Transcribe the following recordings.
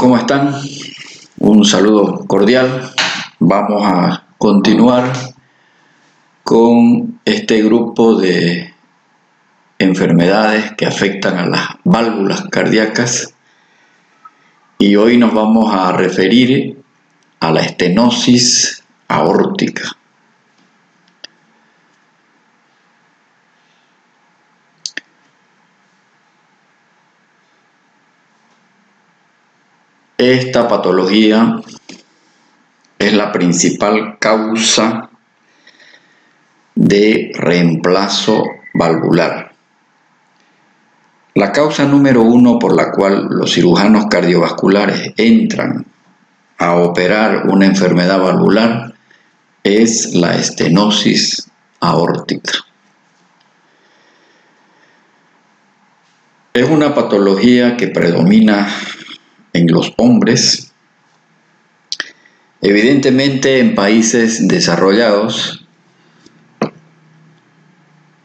¿cómo están? Un saludo cordial. Vamos a continuar con este grupo de enfermedades que afectan a las válvulas cardíacas y hoy nos vamos a referir a la estenosis aórtica. Esta patología es la principal causa de reemplazo valvular. La causa número 1 por la cual los cirujanos cardiovasculares entran a operar una enfermedad valvular es la estenosis aórtica. Es una patología que predomina en los hombres. Evidentemente, en países desarrollados,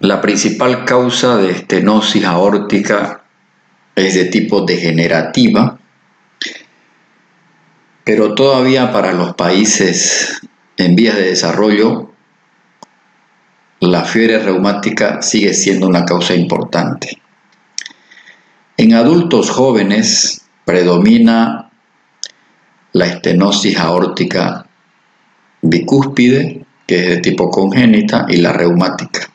la principal causa de estenosis aórtica es de tipo degenerativa, pero todavía para los países en vías de desarrollo, la fiebre reumática sigue siendo una causa importante. En adultos jóvenes predomina la estenosis aórtica bicúspide, que es de tipo congénita, y la reumática.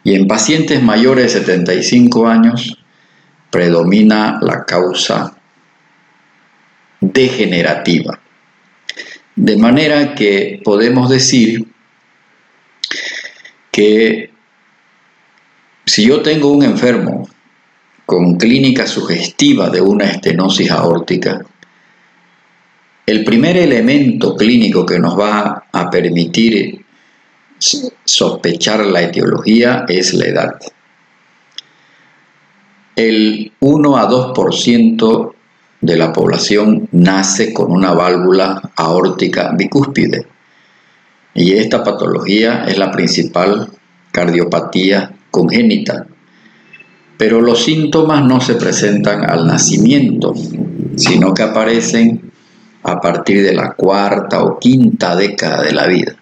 Y en pacientes mayores de 75 años predomina la causa degenerativa. De manera que podemos decir que si yo tengo un enfermo con clínica sugestiva de una estenosis aórtica, el primer elemento clínico que nos va a permitir sospechar la etiología es la edad. El 1 a 2% de la población nace con una válvula aórtica bicúspide y esta patología es la principal cardiopatía congénita. Pero los síntomas no se presentan al nacimiento, sino que aparecen a partir de la cuarta o quinta década de la vida.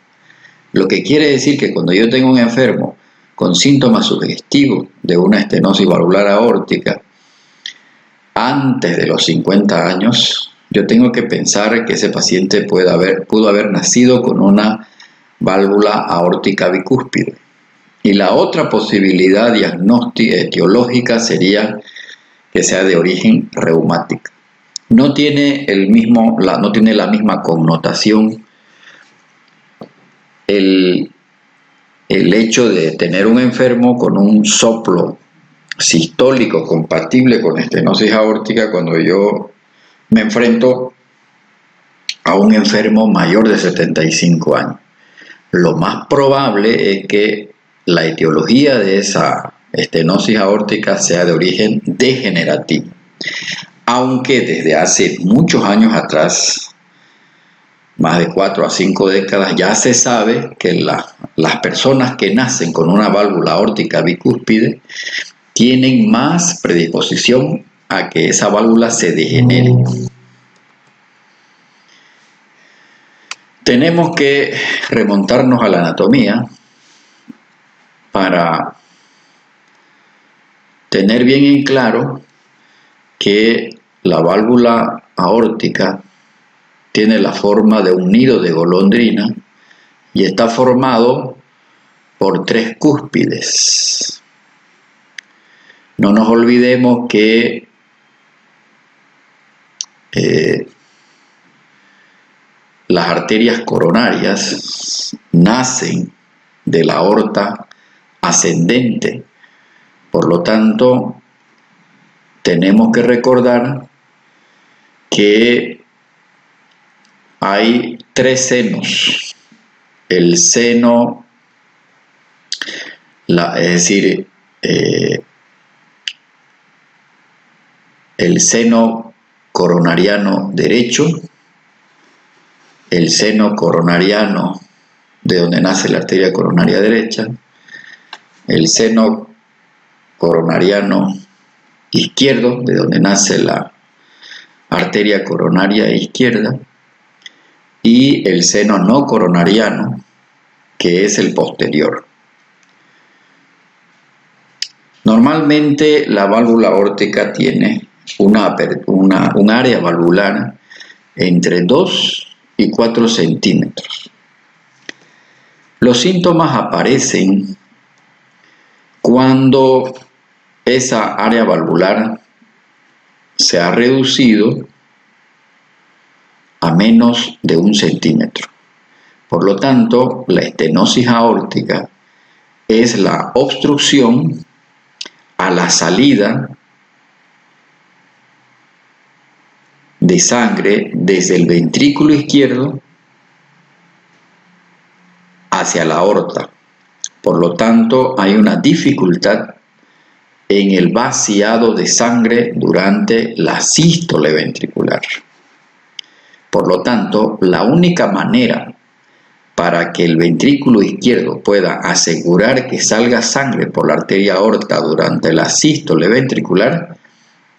Lo que quiere decir que cuando yo tengo un enfermo con síntomas sugestivos de una estenosis valvular aórtica, antes de los 50 años, yo tengo que pensar que ese paciente pudo haber nacido con una válvula aórtica bicúspide. Y la otra posibilidad diagnóstica etiológica sería que sea de origen reumático. No tiene la misma connotación el hecho de tener un enfermo con un soplo sistólico compatible con estenosis aórtica cuando yo me enfrento a un enfermo mayor de 75 años. Lo más probable es que la etiología de esa estenosis aórtica sea de origen degenerativo, aunque desde hace muchos años atrás, más de 4 a 5 décadas, ya se sabe que las personas que nacen con una válvula aórtica bicúspide tienen más predisposición a que esa válvula se degenere. Tenemos que remontarnos a la anatomía para tener bien en claro que la válvula aórtica tiene la forma de un nido de golondrina y está formado por 3 cúspides. No nos olvidemos que las arterias coronarias nacen de la aorta ascendente. Por lo tanto, tenemos que recordar que hay 3 senos. El seno, el seno coronariano derecho, el seno coronariano de donde nace la arteria coronaria derecha, el seno coronariano izquierdo, de donde nace la arteria coronaria izquierda, y el seno no coronariano, que es el posterior. Normalmente la válvula aórtica tiene un área valvular entre 2 y 4 centímetros. Los síntomas aparecen cuando esa área valvular se ha reducido a menos de 1 centímetro. Por lo tanto, la estenosis aórtica es la obstrucción a la salida de sangre desde el ventrículo izquierdo hacia la aorta. Por lo tanto, hay una dificultad en el vaciado de sangre durante la sístole ventricular. Por lo tanto, la única manera para que el ventrículo izquierdo pueda asegurar que salga sangre por la arteria aorta durante la sístole ventricular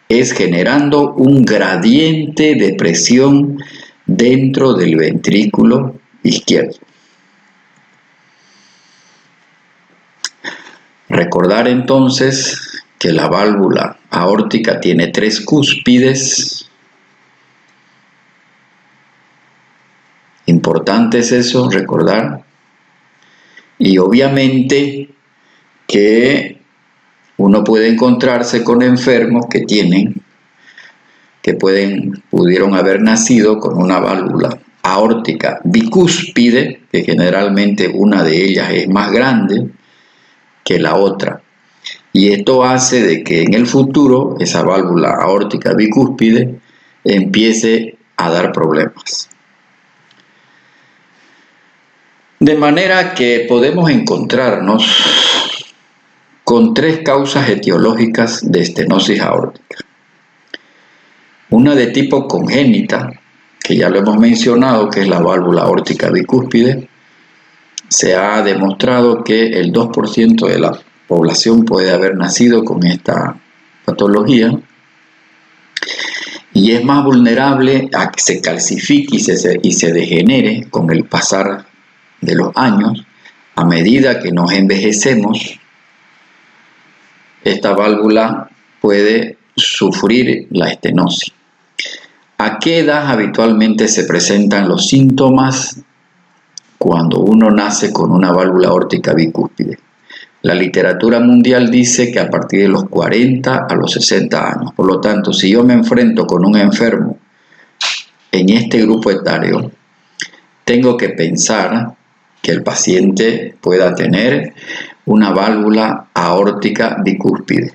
es generando un gradiente de presión dentro del ventrículo izquierdo. Recordar entonces que la válvula aórtica tiene 3 cúspides. Importante es eso, recordar. Y obviamente que uno puede encontrarse con enfermos que pudieron haber nacido con una válvula aórtica bicúspide, que generalmente una de ellas es más grande que la otra. Y esto hace de que en el futuro esa válvula aórtica bicúspide empiece a dar problemas. De manera que podemos encontrarnos con 3 causas etiológicas de estenosis aórtica. Una de tipo congénita, que ya lo hemos mencionado, que es la válvula aórtica bicúspide. Se ha demostrado que el 2% de la población puede haber nacido con esta patología y es más vulnerable a que se calcifique y se degenere con el pasar de los años. A medida que nos envejecemos, esta válvula puede sufrir la estenosis. ¿A qué edad habitualmente se presentan los síntomas cuando uno nace con una válvula aórtica bicúspide? La literatura mundial dice que a partir de los 40 a los 60 años. Por lo tanto, si yo me enfrento con un enfermo en este grupo etario, tengo que pensar que el paciente pueda tener una válvula aórtica bicúspide.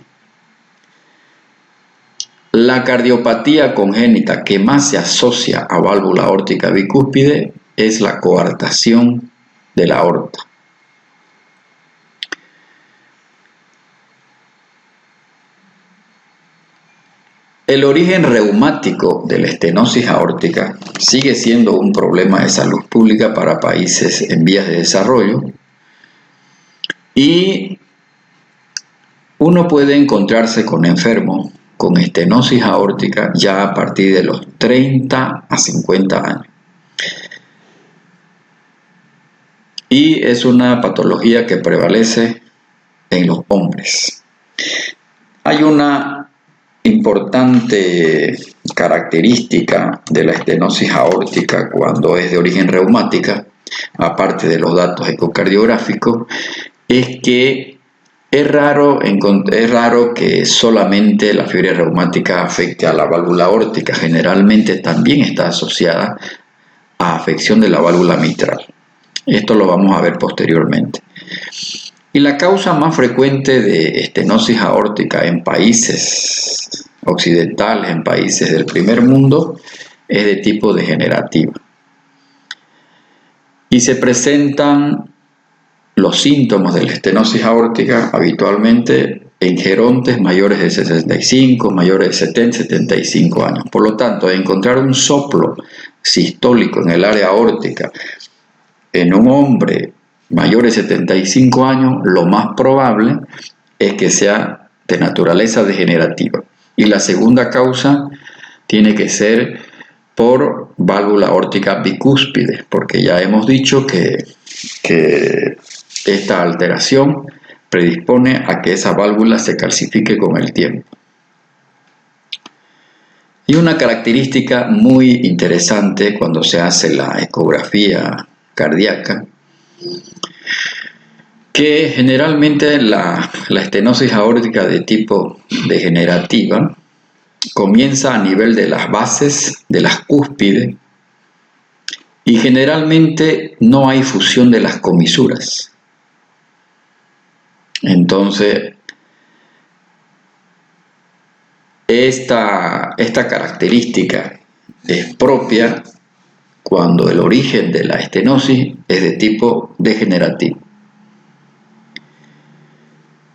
La cardiopatía congénita que más se asocia a válvula aórtica bicúspide es la coartación de la aorta. El origen reumático de la estenosis aórtica sigue siendo un problema de salud pública para países en vías de desarrollo y uno puede encontrarse con enfermos con estenosis aórtica ya a partir de los 30 a 50 años. Y es una patología que prevalece en los hombres. Hay una importante característica de la estenosis aórtica cuando es de origen reumática, aparte de los datos ecocardiográficos, es que es raro que solamente la fiebre reumática afecte a la válvula aórtica. Generalmente también está asociada a afección de la válvula mitral. Esto lo vamos a ver posteriormente. Y la causa más frecuente de estenosis aórtica en países occidentales, en países del primer mundo, es de tipo degenerativo. Y se presentan los síntomas de la estenosis aórtica habitualmente en gerontes mayores de 65, mayores de 70, 75 años. Por lo tanto, encontrar un soplo sistólico en el área aórtica en un hombre mayor de 75 años, lo más probable es que sea de naturaleza degenerativa. Y la segunda causa tiene que ser por válvula aórtica bicúspide, porque ya hemos dicho que esta alteración predispone a que esa válvula se calcifique con el tiempo. Y una característica muy interesante cuando se hace la ecografía cardíaca, que generalmente la estenosis aórtica de tipo degenerativa comienza a nivel de las bases, de las cúspides, y generalmente no hay fusión de las comisuras. Entonces, esta característica es propia cuando el origen de la estenosis es de tipo degenerativo.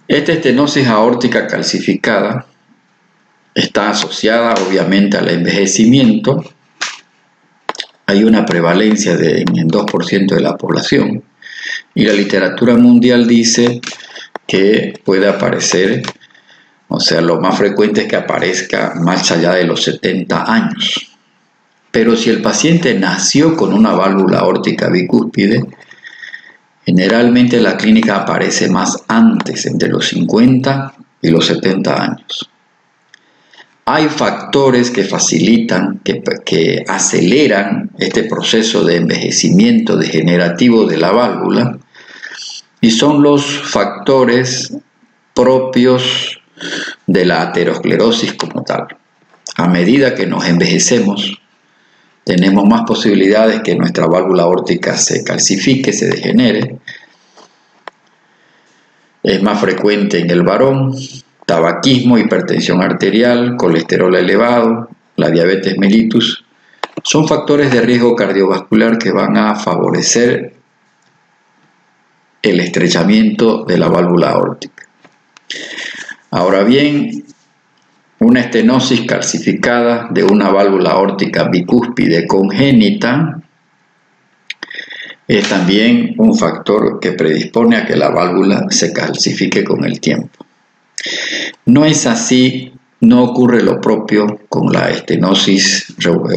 Esta estenosis aórtica calcificada está asociada obviamente al envejecimiento. Hay una prevalencia en 2% de la población, y la literatura mundial dice que puede aparecer, o sea, lo más frecuente es que aparezca más allá de los 70 años. Pero si el paciente nació con una válvula aórtica bicúspide, generalmente la clínica aparece más antes, entre los 50 y los 70 años. Hay factores que facilitan, que aceleran este proceso de envejecimiento degenerativo de la válvula, y son los factores propios de la aterosclerosis como tal. A medida que nos envejecemos, tenemos más posibilidades que nuestra válvula aórtica se calcifique, se degenere. Es más frecuente en el varón. Tabaquismo, hipertensión arterial, colesterol elevado, la diabetes mellitus, son factores de riesgo cardiovascular que van a favorecer el estrechamiento de la válvula aórtica. Ahora bien, una estenosis calcificada de una válvula aórtica bicúspide congénita es también un factor que predispone a que la válvula se calcifique con el tiempo. No es así, no ocurre lo propio con la estenosis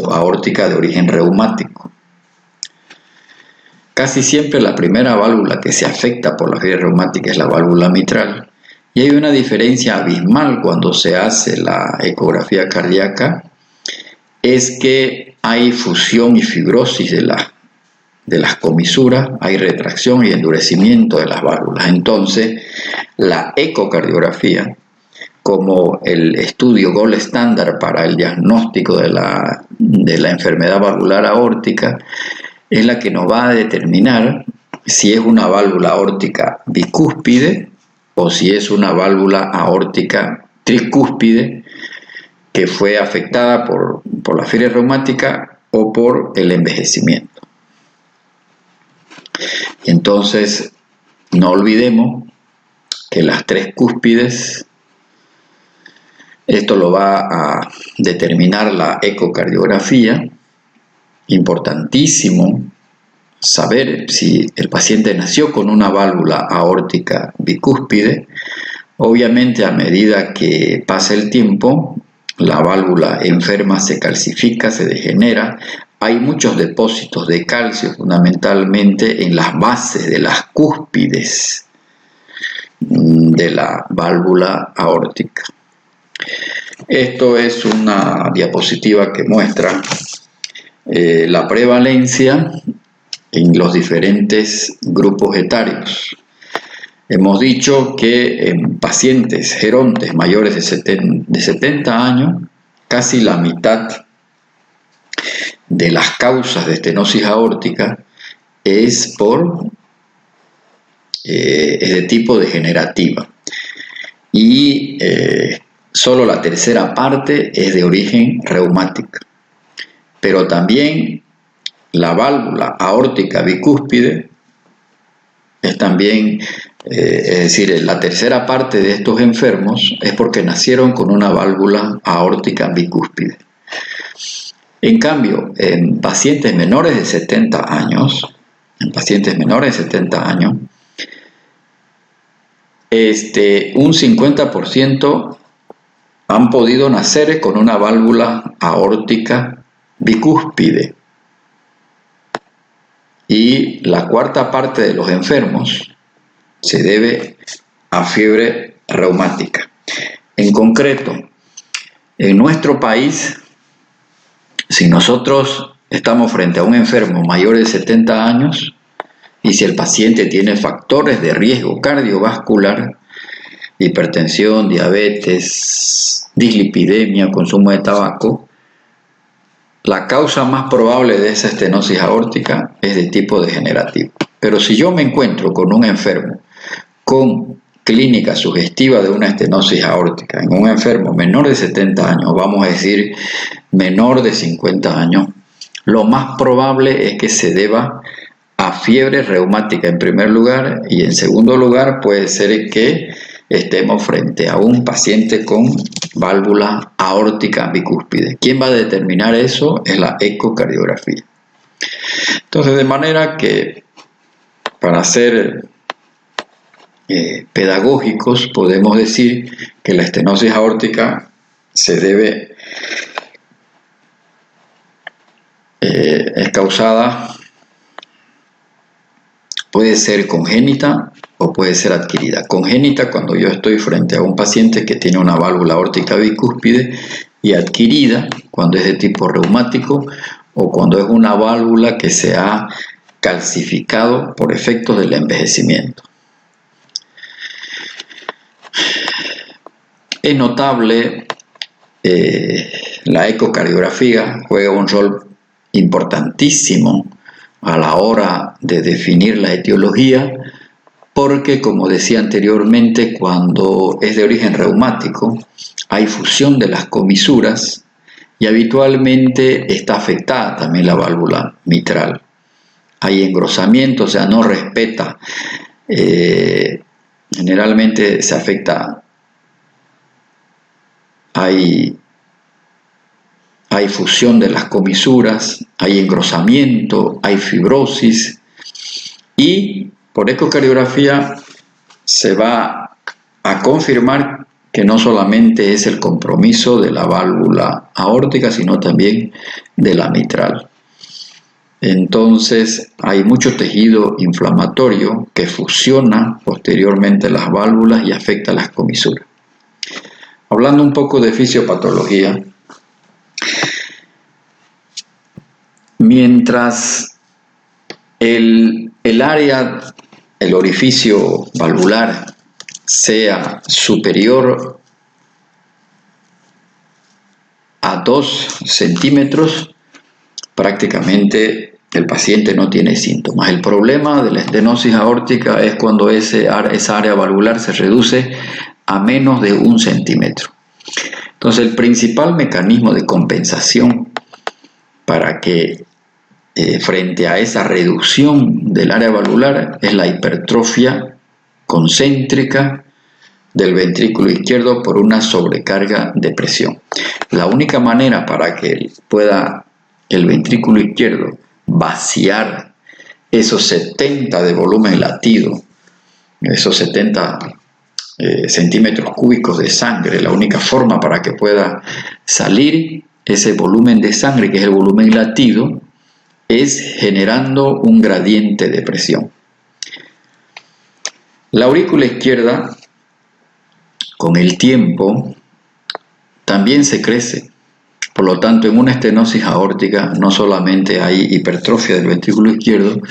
aórtica de origen reumático. Casi siempre la primera válvula que se afecta por la fiebre reumática es la válvula mitral, y hay una diferencia abismal cuando se hace la ecografía cardíaca, es que hay fusión y fibrosis de las comisuras, hay retracción y endurecimiento de las válvulas. Entonces, la ecocardiografía, como el estudio gold estándar para el diagnóstico de la enfermedad valvular aórtica, es la que nos va a determinar si es una válvula aórtica bicúspide o si es una válvula aórtica tricúspide que fue afectada por la fiebre reumática o por el envejecimiento. Entonces, no olvidemos que las tres cúspides, esto lo va a determinar la ecocardiografía. Importantísimo saber si el paciente nació con una válvula aórtica bicúspide. Obviamente, a medida que pasa el tiempo, la válvula enferma se calcifica, se degenera. Hay muchos depósitos de calcio, fundamentalmente en las bases de las cúspides de la válvula aórtica. Esto es una diapositiva que muestra la prevalencia en los diferentes grupos etarios. Hemos dicho que en pacientes gerontes mayores de 70 años, casi la mitad de las causas de estenosis aórtica es de tipo degenerativa, y solo la tercera parte es de origen reumático. Pero también la válvula aórtica bicúspide es también, es decir, la tercera parte de estos enfermos es porque nacieron con una válvula aórtica bicúspide. En cambio, en pacientes menores de 70 años, un 50% han podido nacer con una válvula aórtica bicúspide. Y la cuarta parte de los enfermos se debe a fiebre reumática. En concreto, en nuestro país, si nosotros estamos frente a un enfermo mayor de 70 años y si el paciente tiene factores de riesgo cardiovascular, hipertensión, diabetes, dislipidemia, consumo de tabaco, la causa más probable de esa estenosis aórtica es de tipo degenerativo. Pero si yo me encuentro con un enfermo con clínica sugestiva de una estenosis aórtica, en un enfermo menor de 70 años, vamos a decir menor de 50 años, lo más probable es que se deba a fiebre reumática en primer lugar, y en segundo lugar puede ser que estemos frente a un paciente con válvula aórtica bicúspide. ¿Quién va a determinar eso? Es la ecocardiografía. Entonces, de manera que para ser pedagógicos podemos decir que la estenosis aórtica se debe, es causada, puede ser congénita o puede ser adquirida. Congénita cuando yo estoy frente a un paciente que tiene una válvula aórtica bicúspide, y adquirida cuando es de tipo reumático o cuando es una válvula que se ha calcificado por efectos del envejecimiento. Es notable, la ecocardiografía juega un rol importantísimo a la hora de definir la etiología, porque, como decía anteriormente, cuando es de origen reumático hay fusión de las comisuras y habitualmente está afectada también la válvula mitral. Hay engrosamiento, o sea, no respeta, generalmente se afecta, hay fusión de las comisuras, hay engrosamiento, hay fibrosis, y por ecocardiografía se va a confirmar que no solamente es el compromiso de la válvula aórtica, sino también de la mitral. Entonces hay mucho tejido inflamatorio que fusiona posteriormente las válvulas y afecta las comisuras. Hablando un poco de fisiopatología, mientras el área, el orificio valvular sea superior a 2 centímetros, prácticamente el paciente no tiene síntomas. El problema de la estenosis aórtica es cuando esa área valvular se reduce a menos de 1 centímetro. Entonces, el principal mecanismo de compensación para que frente a esa reducción del área valvular es la hipertrofia concéntrica del ventrículo izquierdo por una sobrecarga de presión. La única manera para que pueda el ventrículo izquierdo vaciar esos 70 de volumen latido, esos 70 centímetros cúbicos de sangre, la única forma para que pueda salir ese volumen de sangre, que es el volumen latido, es generando un gradiente de presión. La aurícula izquierda, con el tiempo, también se crece. Por lo tanto, en una estenosis aórtica no solamente hay hipertrofia del ventrículo izquierdo,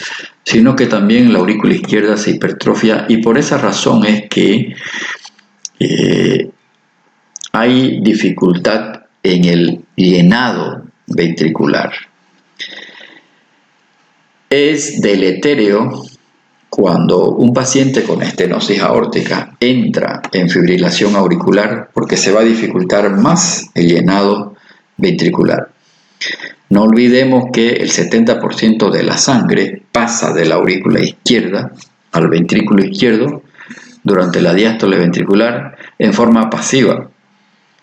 sino que también la aurícula izquierda se hipertrofia, y por esa razón es que hay dificultad en el llenado ventricular. Es deletérea cuando un paciente con estenosis aórtica entra en fibrilación auricular, porque se va a dificultar más el llenado ventricular. No olvidemos que el 70% de la sangre pasa de la aurícula izquierda al ventrículo izquierdo durante la diástole ventricular en forma pasiva.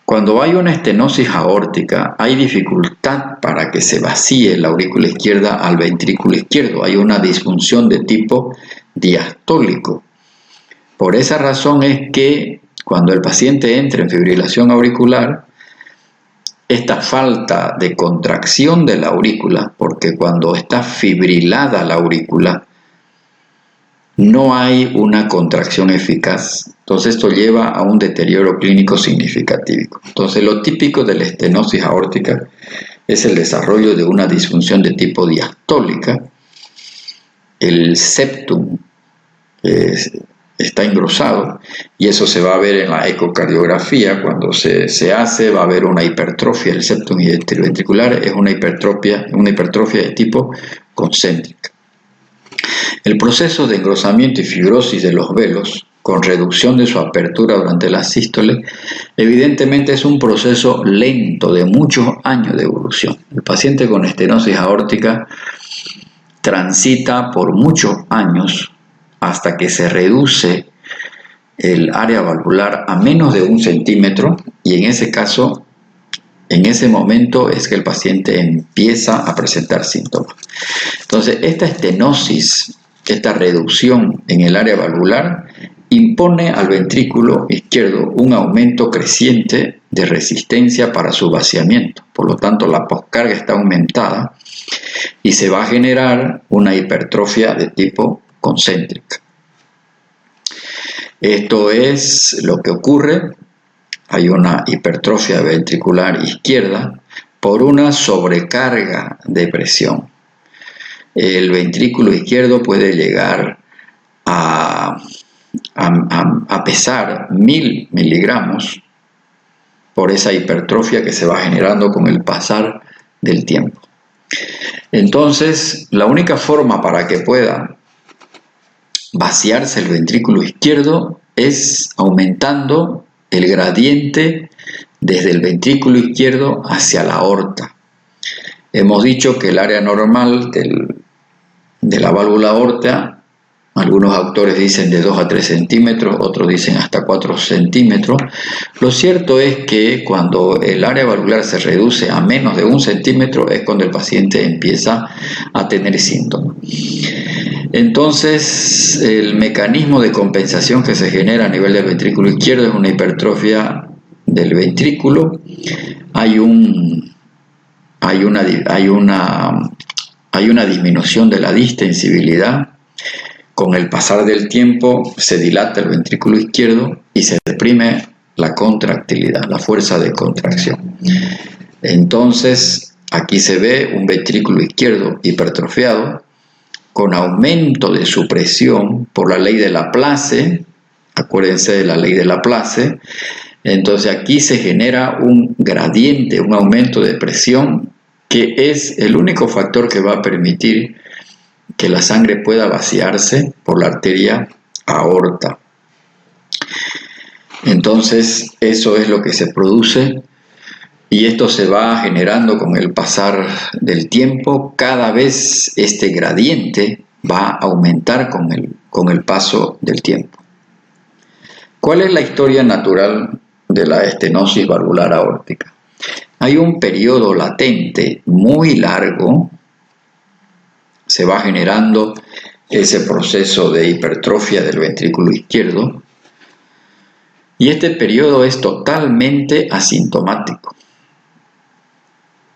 Cuando hay una estenosis aórtica, hay dificultad para que se vacíe la aurícula izquierda al ventrículo izquierdo. Hay una disfunción de tipo diastólico. Por esa razón es que Cuando el paciente entra en fibrilación auricular, esta falta de contracción de la aurícula, porque cuando está fibrilada la aurícula, no hay una contracción eficaz. Entonces esto lleva a un deterioro clínico significativo. Entonces lo típico de la estenosis aórtica es el desarrollo de una disfunción de tipo diastólica. El septum está engrosado y eso se va a ver en la ecocardiografía. Cuando se hace, va a haber una hipertrofia del septum ventricular. Es una hipertrofia de tipo concéntrica. El proceso de engrosamiento y fibrosis de los velos, con reducción de su apertura durante la sístole, evidentemente es un proceso lento de muchos años de evolución. El paciente con estenosis aórtica transita por muchos años hasta que se reduce el área valvular a menos de 1 centímetro, y en ese caso, en ese momento es que el paciente empieza a presentar síntomas. Entonces, esta estenosis, esta reducción en el área valvular, impone al ventrículo izquierdo un aumento creciente de resistencia para su vaciamiento. Por lo tanto, la poscarga está aumentada y se va a generar una hipertrofia de tipo concéntrica. Esto es lo que ocurre. Hay una hipertrofia ventricular izquierda por una sobrecarga de presión. El ventrículo izquierdo puede llegar a pesar 1000 miligramos por esa hipertrofia que se va generando con el pasar del tiempo. Entonces, la única forma para que pueda vaciarse el ventrículo izquierdo es aumentando el gradiente desde el ventrículo izquierdo hacia la aorta. Hemos dicho que el área normal de la válvula aorta, algunos autores dicen de 2 a 3 centímetros, otros dicen hasta 4 centímetros. Lo cierto es que cuando el área valvular se reduce a menos de 1 centímetro es cuando el paciente empieza a tener síntomas. Entonces, el mecanismo de compensación que se genera a nivel del ventrículo izquierdo es una hipertrofia del ventrículo. Hay una disminución de la distensibilidad. Con el pasar del tiempo se dilata el ventrículo izquierdo y se deprime la contractilidad, la fuerza de contracción. Entonces, aquí se ve un ventrículo izquierdo hipertrofiado con aumento de su presión por la ley de Laplace. Acuérdense de la ley de Laplace. Entonces aquí se genera un gradiente, un aumento de presión, que es el único factor que va a permitir que la sangre pueda vaciarse por la arteria aorta. Entonces, eso es lo que se produce, y esto se va generando con el pasar del tiempo. Cada vez este gradiente va a aumentar con el paso del tiempo. ¿Cuál es la historia natural de la estenosis valvular aórtica? Hay un periodo latente muy largo. Se va generando ese proceso de hipertrofia del ventrículo izquierdo, y este periodo es totalmente asintomático.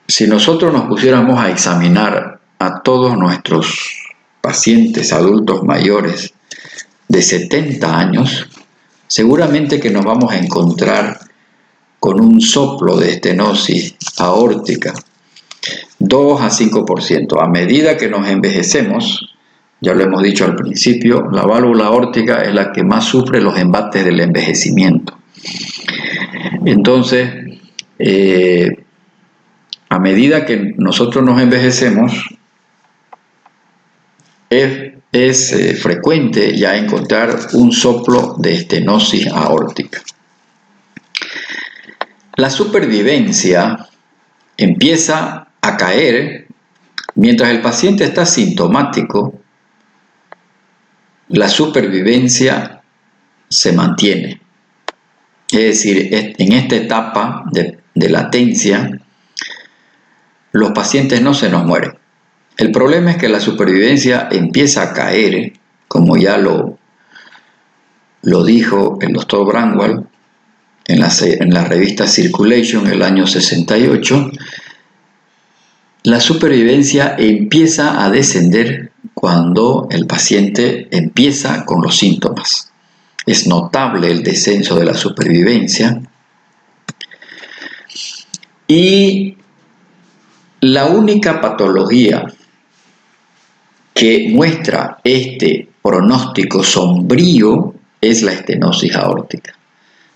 Si nosotros nos pusiéramos a examinar a todos nuestros pacientes adultos mayores de 70 años, seguramente que nos vamos a encontrar con un soplo de estenosis aórtica, 2 a 5%. A medida que nos envejecemos, ya lo hemos dicho al principio, la válvula aórtica es la que más sufre los embates del envejecimiento. Entonces, a medida que nosotros nos envejecemos, es frecuente ya encontrar un soplo de estenosis aórtica. La supervivencia empieza a caer mientras el paciente está sintomático. La supervivencia se mantiene. Es decir, en esta etapa de latencia, los pacientes no se nos mueren. El problema es que la supervivencia empieza a caer, como ya lo dijo el doctor Braunwald, en la revista Circulation el año 68, la supervivencia empieza a descender cuando el paciente empieza con los síntomas. Es notable el descenso de la supervivencia. Y la única patología que muestra este pronóstico sombrío es la estenosis aórtica.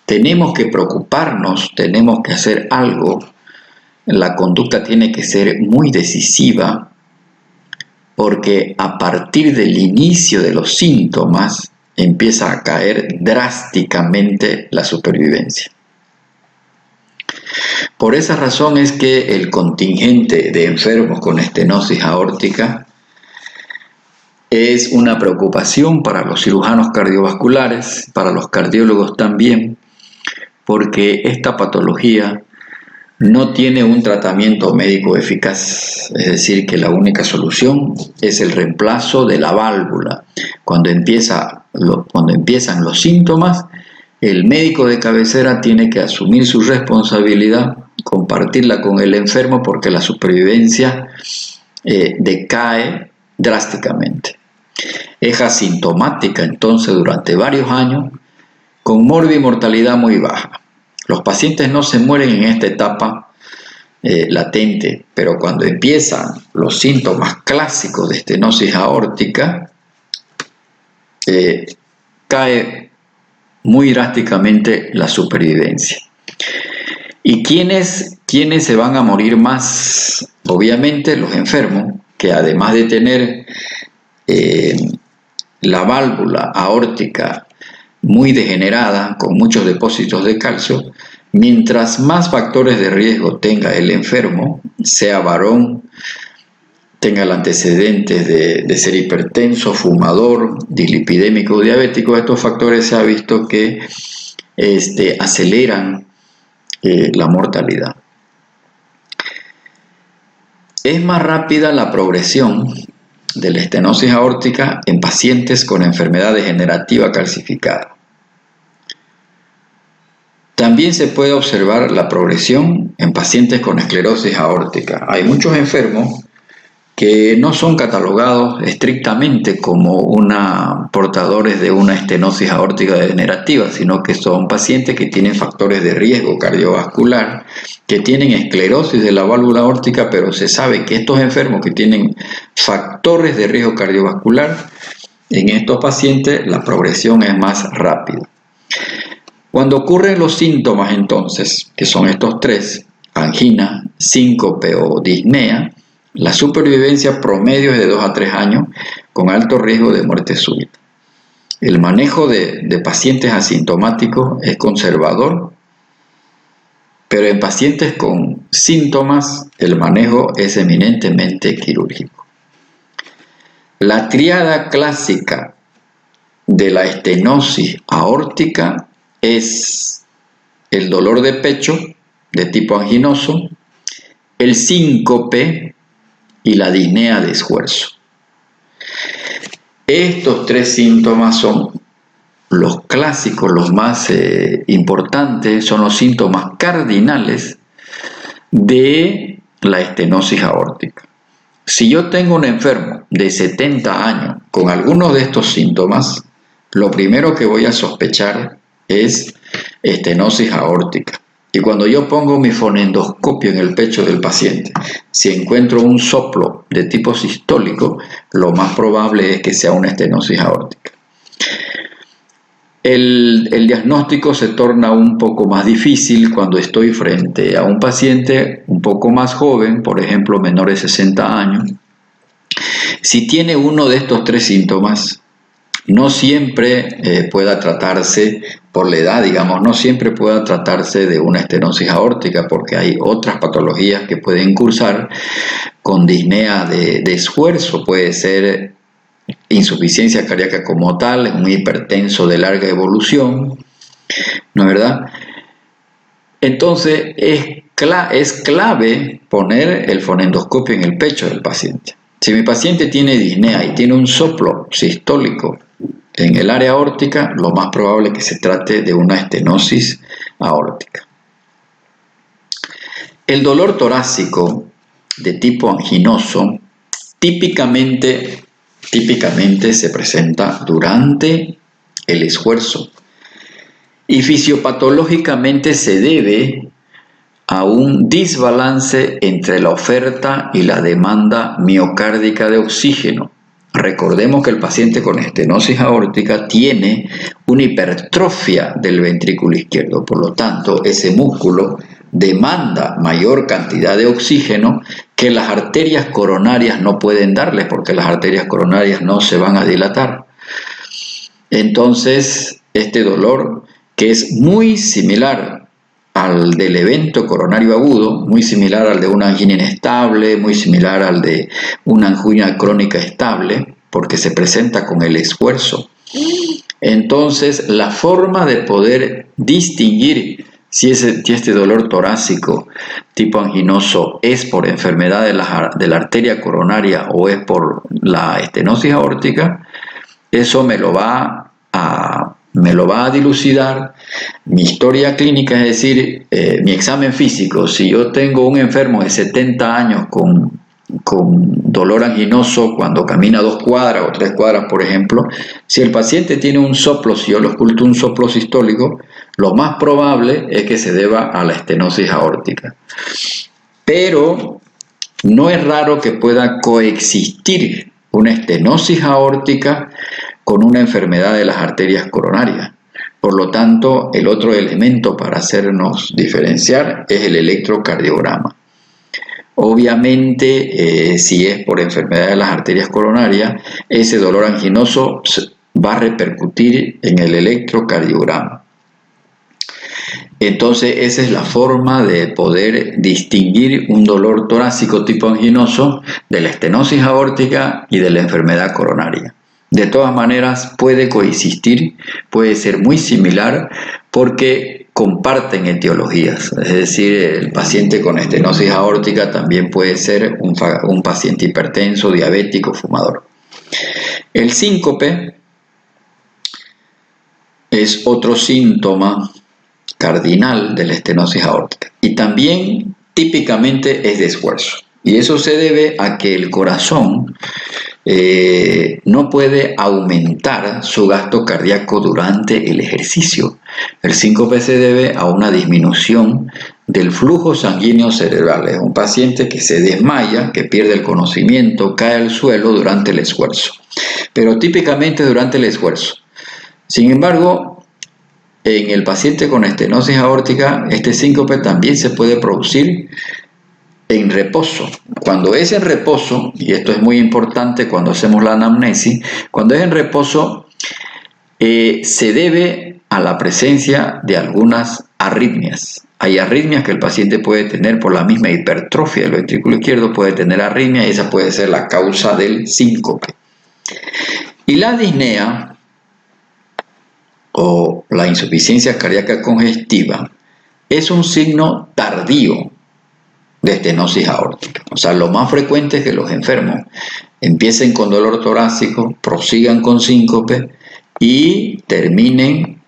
Tenemos que preocuparnos, tenemos que hacer algo. La conducta tiene que ser muy decisiva, porque a partir del inicio de los síntomas empieza a caer drásticamente la supervivencia. Por esa razón es que el contingente de enfermos con estenosis aórtica es una preocupación para los cirujanos cardiovasculares, para los cardiólogos también, porque esta patología no tiene un tratamiento médico eficaz, es decir, que la única solución es el reemplazo de la válvula. Cuando empiezan los síntomas, el médico de cabecera tiene que asumir su responsabilidad, compartirla con el enfermo, porque la supervivencia decae drásticamente. Es asintomática entonces durante varios años, con morbimortalidad muy baja. Los pacientes no se mueren en esta etapa latente, pero cuando empiezan los síntomas clásicos de estenosis aórtica, cae muy drásticamente la supervivencia. ¿Y quiénes se van a morir más? Obviamente los enfermos, que además de tener la válvula aórtica muy degenerada, con muchos depósitos de calcio, mientras más factores de riesgo tenga el enfermo, sea varón, tenga el antecedente de ser hipertenso, fumador, dislipidémico o diabético, estos factores se ha visto que aceleran la mortalidad. Es más rápida la progresión de la estenosis aórtica en pacientes con enfermedad degenerativa calcificada. También se puede observar la progresión en pacientes con esclerosis aórtica. Hay muchos enfermos que no son catalogados estrictamente como portadores de una estenosis aórtica degenerativa, sino que son pacientes que tienen factores de riesgo cardiovascular, que tienen esclerosis de la válvula aórtica, pero se sabe que estos enfermos que tienen factores de riesgo cardiovascular, en estos pacientes la progresión es más rápida. Cuando ocurren los síntomas entonces, que son estos tres, angina, síncope o disnea, la supervivencia promedio es de 2 a 3 años, con alto riesgo de muerte súbita. El manejo de pacientes asintomáticos es conservador, pero en pacientes con síntomas el manejo es eminentemente quirúrgico. La tríada clásica de la estenosis aórtica es el dolor de pecho de tipo anginoso, el síncope y la disnea de esfuerzo. Estos tres síntomas son los clásicos, los más importantes, son los síntomas cardinales de la estenosis aórtica. Si yo tengo un enfermo de 70 años con algunos de estos síntomas, lo primero que voy a sospechar es estenosis aórtica. Y cuando yo pongo mi fonendoscopio en el pecho del paciente, si encuentro un soplo de tipo sistólico, lo más probable es que sea una estenosis aórtica. El diagnóstico se torna un poco más difícil cuando estoy frente a un paciente un poco más joven, por ejemplo, menor de 60 años. Si tiene uno de estos tres síntomas, no siempre pueda tratarse por la edad, digamos, no siempre pueda tratarse de una estenosis aórtica, porque hay otras patologías que pueden cursar con disnea de esfuerzo. Puede ser insuficiencia cardíaca como tal, un hipertenso de larga evolución, ¿no es verdad? Entonces es clave poner el fonendoscopio en el pecho del paciente. Si mi paciente tiene disnea y tiene un soplo sistólico en el área aórtica, lo más probable es que se trate de una estenosis aórtica. El dolor torácico de tipo anginoso típicamente se presenta durante el esfuerzo y fisiopatológicamente se debe a un desbalance entre la oferta y la demanda miocárdica de oxígeno. Recordemos que el paciente con estenosis aórtica tiene una hipertrofia del ventrículo izquierdo, por lo tanto ese músculo demanda mayor cantidad de oxígeno que las arterias coronarias no pueden darle, porque las arterias coronarias no se van a dilatar. Entonces, este dolor, que es muy similar al del evento coronario agudo, muy similar al de una angina inestable, muy similar al de una angina crónica estable, porque se presenta con el esfuerzo. Entonces, la forma de poder distinguir si este dolor torácico tipo anginoso es por enfermedad de la arteria coronaria o es por la estenosis aórtica, eso me lo va a dilucidar mi historia clínica, es decir, mi examen físico. Si yo tengo un enfermo de 70 años con dolor anginoso cuando camina 2 cuadras o 3 cuadras, por ejemplo, si el paciente tiene un soplo, si yo le oculto un soplo sistólico, lo más probable es que se deba a la estenosis aórtica. Pero no es raro que pueda coexistir una estenosis aórtica con una enfermedad de las arterias coronarias. Por lo tanto, el otro elemento para hacernos diferenciar es el electrocardiograma. Obviamente, si es por enfermedad de las arterias coronarias, ese dolor anginoso va a repercutir en el electrocardiograma. Entonces, esa es la forma de poder distinguir un dolor torácico tipo anginoso de la estenosis aórtica y de la enfermedad coronaria. De todas maneras, puede coexistir, puede ser muy similar porque comparten etiologías. Es decir, el paciente con estenosis aórtica también puede ser un paciente hipertenso, diabético, fumador. El síncope es otro síntoma cardinal de la estenosis aórtica y también típicamente es de esfuerzo. Y eso se debe a que el corazón no puede aumentar su gasto cardíaco durante el ejercicio. El síncope se debe a una disminución del flujo sanguíneo cerebral. Es un paciente que se desmaya, que pierde el conocimiento, cae al suelo durante el esfuerzo, pero típicamente durante el esfuerzo. Sin embargo, en el paciente con estenosis aórtica, este síncope también se puede producir en reposo. Cuando es en reposo, y esto es muy importante cuando hacemos la anamnesis, cuando es en reposo se debe a la presencia de algunas arritmias. Hay arritmias que el paciente puede tener por la misma hipertrofia del ventrículo izquierdo, puede tener arritmia y esa puede ser la causa del síncope. Y la disnea o la insuficiencia cardíaca congestiva es un signo tardío de estenosis aórtica. O sea, lo más frecuente es que los enfermos empiecen con dolor torácico, prosigan con síncope y terminen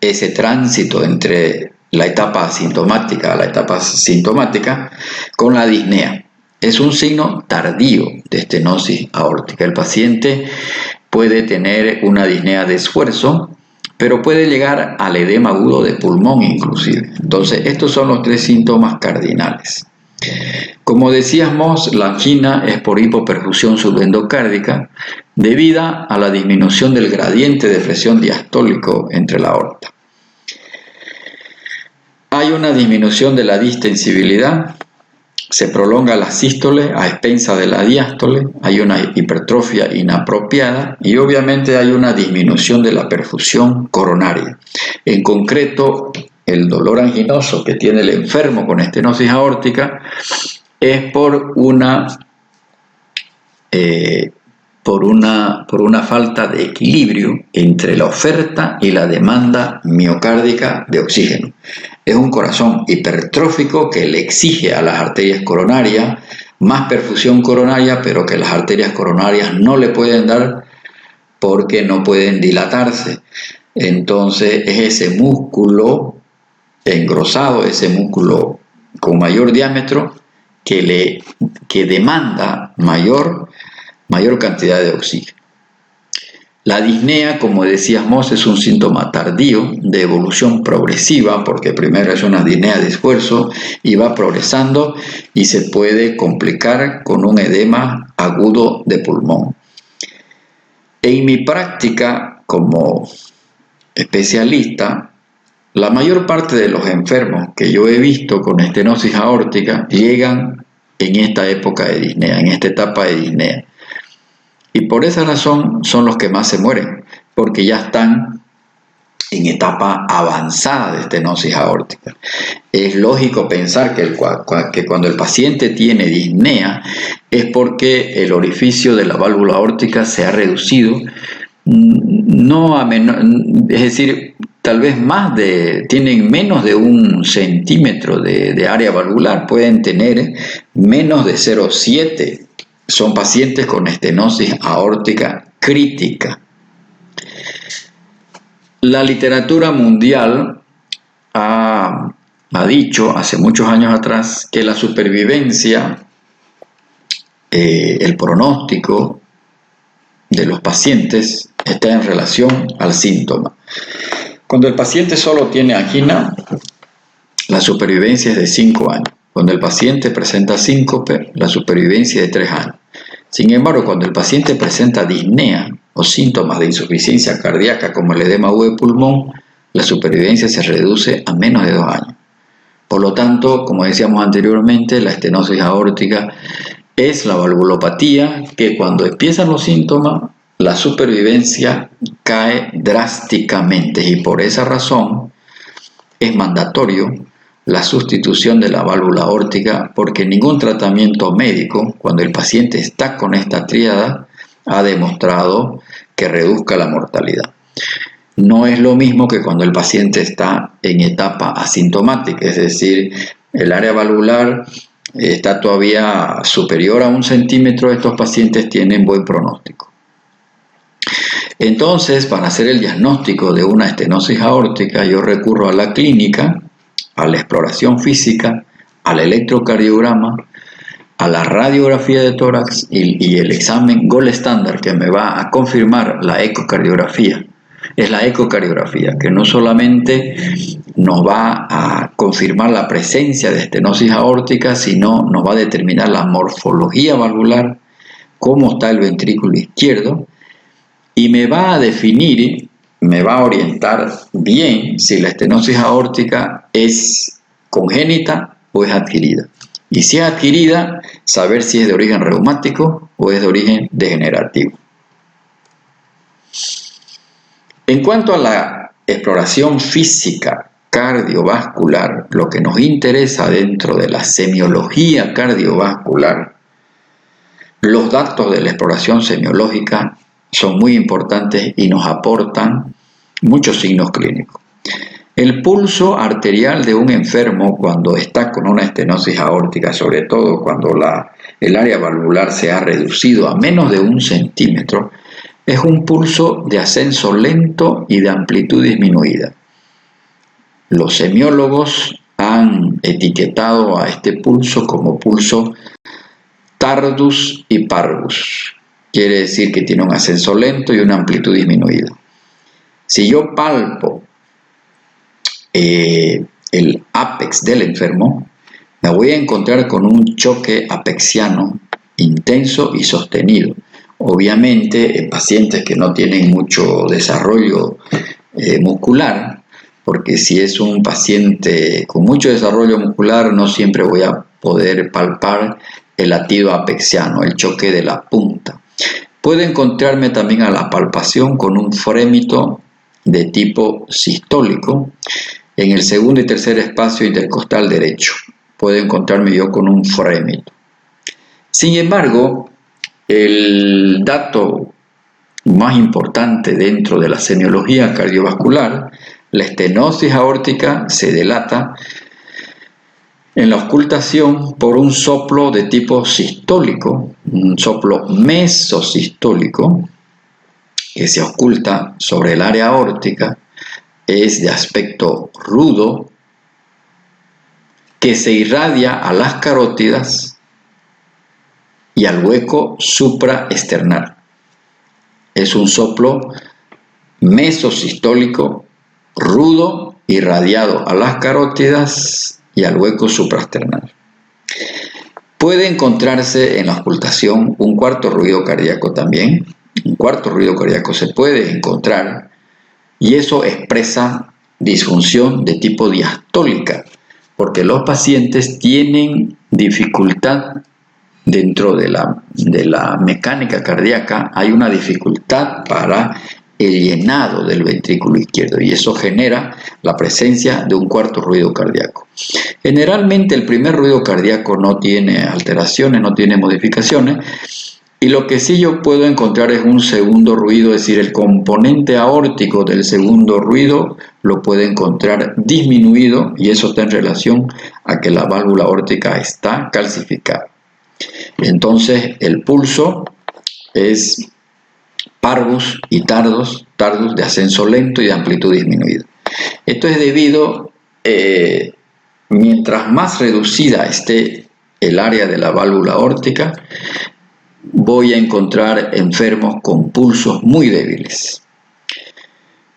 ese tránsito entre la etapa asintomática a la etapa sintomática con la disnea. Es un signo tardío de estenosis aórtica. El paciente puede tener una disnea de esfuerzo, pero puede llegar al edema agudo de pulmón inclusive. Entonces, estos son los 3 síntomas cardinales. Como decíamos, la angina es por hipoperfusión subendocárdica debida a la disminución del gradiente de presión diastólico entre la aorta. Hay una disminución de la distensibilidad, se prolonga la sístole a expensas de la diástole, hay una hipertrofia inapropiada y obviamente hay una disminución de la perfusión coronaria. En concreto, el dolor anginoso que tiene el enfermo con estenosis aórtica es por una falta de equilibrio entre la oferta y la demanda miocárdica de oxígeno. Es un corazón hipertrófico que le exige a las arterias coronarias más perfusión coronaria, pero que las arterias coronarias no le pueden dar porque no pueden dilatarse. Entonces es ese músculo engrosado, ese músculo con mayor diámetro que demanda mayor cantidad de oxígeno. La disnea, como decíamos, es un síntoma tardío de evolución progresiva, porque primero es una disnea de esfuerzo y va progresando y se puede complicar con un edema agudo de pulmón. En mi práctica como especialista, la mayor parte de los enfermos que yo he visto con estenosis aórtica llegan en esta época de disnea, en esta etapa de disnea. Y por esa razón son los que más se mueren, porque ya están en etapa avanzada de estenosis aórtica. Es lógico pensar que cuando el paciente tiene disnea es porque el orificio de la válvula aórtica se ha reducido, es decir, tal vez tienen menos de 1 centímetro de área valvular, pueden tener menos de 0,7. Son pacientes con estenosis aórtica crítica. La literatura mundial ha dicho hace muchos años atrás que la supervivencia, el pronóstico de los pacientes está en relación al síntoma. Cuando el paciente solo tiene angina, la supervivencia es de 5 años. Cuando el paciente presenta síncope, la supervivencia es de 3 años. Sin embargo, cuando el paciente presenta disnea o síntomas de insuficiencia cardíaca como el edema agudo de pulmón, la supervivencia se reduce a menos de 2 años. Por lo tanto, como decíamos anteriormente, la estenosis aórtica es la valvulopatía que cuando empiezan los síntomas, la supervivencia cae drásticamente y por esa razón es mandatorio la sustitución de la válvula aórtica, porque ningún tratamiento médico, cuando el paciente está con esta tríada, ha demostrado que reduzca la mortalidad. No es lo mismo que cuando el paciente está en etapa asintomática, es decir, el área valvular está todavía superior a 1 centímetro, estos pacientes tienen buen pronóstico. Entonces, para hacer el diagnóstico de una estenosis aórtica, yo recurro a la clínica, a la exploración física, al electrocardiograma, a la radiografía de tórax y el examen gold estándar que me va a confirmar la ecocardiografía. Es la ecocardiografía que no solamente nos va a confirmar la presencia de estenosis aórtica, sino nos va a determinar la morfología valvular, cómo está el ventrículo izquierdo, y me va a definir, me va a orientar bien si la estenosis aórtica es congénita o es adquirida. Y si es adquirida, saber si es de origen reumático o es de origen degenerativo. En cuanto a la exploración física cardiovascular, lo que nos interesa dentro de la semiología cardiovascular, los datos de la exploración semiológica son muy importantes y nos aportan muchos signos clínicos. El pulso arterial de un enfermo cuando está con una estenosis aórtica, sobre todo cuando el área valvular se ha reducido a menos de 1 centímetro, es un pulso de ascenso lento y de amplitud disminuida. Los semiólogos han etiquetado a este pulso como pulso tardus y parvus. Quiere decir que tiene un ascenso lento y una amplitud disminuida. Si yo palpo el ápex del enfermo, me voy a encontrar con un choque apexiano intenso y sostenido. Obviamente, en pacientes que no tienen mucho desarrollo muscular, porque si es un paciente con mucho desarrollo muscular, no siempre voy a poder palpar el latido apexiano, el choque de la punta. Puedo encontrarme también a la palpación con un frémito de tipo sistólico en el segundo y tercer espacio intercostal derecho. Puedo encontrarme yo con un frémito. Sin embargo, el dato más importante dentro de la semiología cardiovascular, la estenosis aórtica se delata en la auscultación por un soplo de tipo sistólico, un soplo mesosistólico, que se oculta sobre el área aórtica es de aspecto rudo, que se irradia a las carótidas y al hueco supraesternal. Es un soplo mesosistólico, rudo, irradiado a las carótidas y al hueco supraesternal. Puede encontrarse en la ocultación un cuarto ruido cardíaco también. Un cuarto ruido cardíaco se puede encontrar y eso expresa disfunción de tipo diastólica, porque los pacientes tienen dificultad dentro de la mecánica cardíaca, hay una dificultad para el llenado del ventrículo izquierdo y eso genera la presencia de un cuarto ruido cardíaco. Generalmente el primer ruido cardíaco no tiene alteraciones, no tiene modificaciones, y lo que sí yo puedo encontrar es un segundo ruido, es decir, el componente aórtico del segundo ruido lo puedo encontrar disminuido y eso está en relación a que la válvula aórtica está calcificada. Entonces el pulso es parvus y tardus de ascenso lento y de amplitud disminuida. Esto es debido, mientras más reducida esté el área de la válvula aórtica, voy a encontrar enfermos con pulsos muy débiles.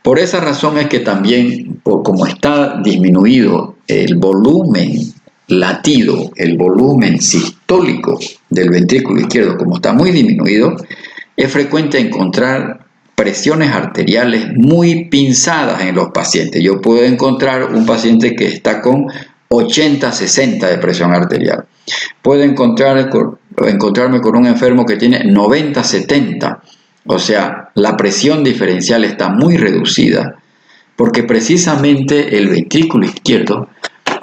Por esa razón es que también, como está disminuido el volumen latido, el volumen sistólico del ventrículo izquierdo, como está muy disminuido, es frecuente encontrar presiones arteriales muy pinzadas en los pacientes. Yo puedo encontrar un paciente que está con 80-60 de presión arterial. Puedo encontrarme con un enfermo que tiene 90-70. O sea, la presión diferencial está muy reducida porque precisamente el ventrículo izquierdo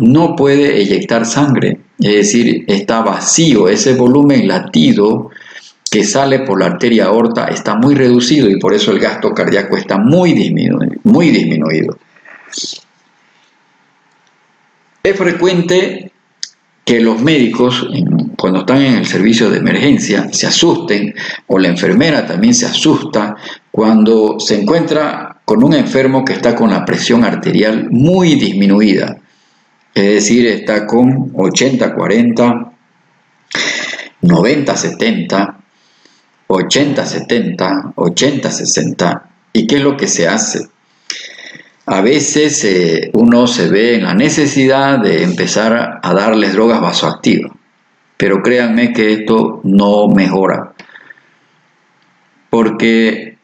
no puede eyectar sangre. Es decir, está vacío. Ese volumen latido que sale por la arteria aorta está muy reducido y por eso el gasto cardíaco está muy disminuido. Es frecuente que los médicos, cuando están en el servicio de emergencia, se asusten, o la enfermera también se asusta cuando se encuentra con un enfermo que está con la presión arterial muy disminuida. Es decir, está con 80-40, 90-70, 80-70, 80-60. ¿Y qué es lo que se hace? A veces uno se ve en la necesidad de empezar a darles drogas vasoactivas, pero créanme que esto no mejora, porque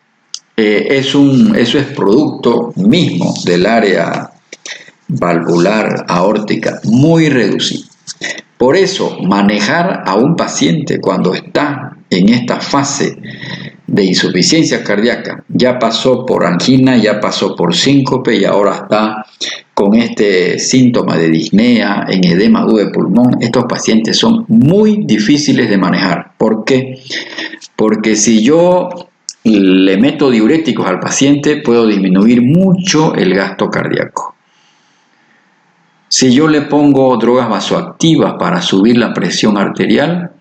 eso es producto mismo del área valvular aórtica muy reducida. Por eso, manejar a un paciente cuando está en esta fase de insuficiencia cardíaca, ya pasó por angina, ya pasó por síncope y ahora está con este síntoma de disnea, en edema agudo de pulmón, estos pacientes son muy difíciles de manejar. ¿Por qué? Porque si yo le meto diuréticos al paciente, puedo disminuir mucho el gasto cardíaco. Si yo le pongo drogas vasoactivas para subir la presión arterial,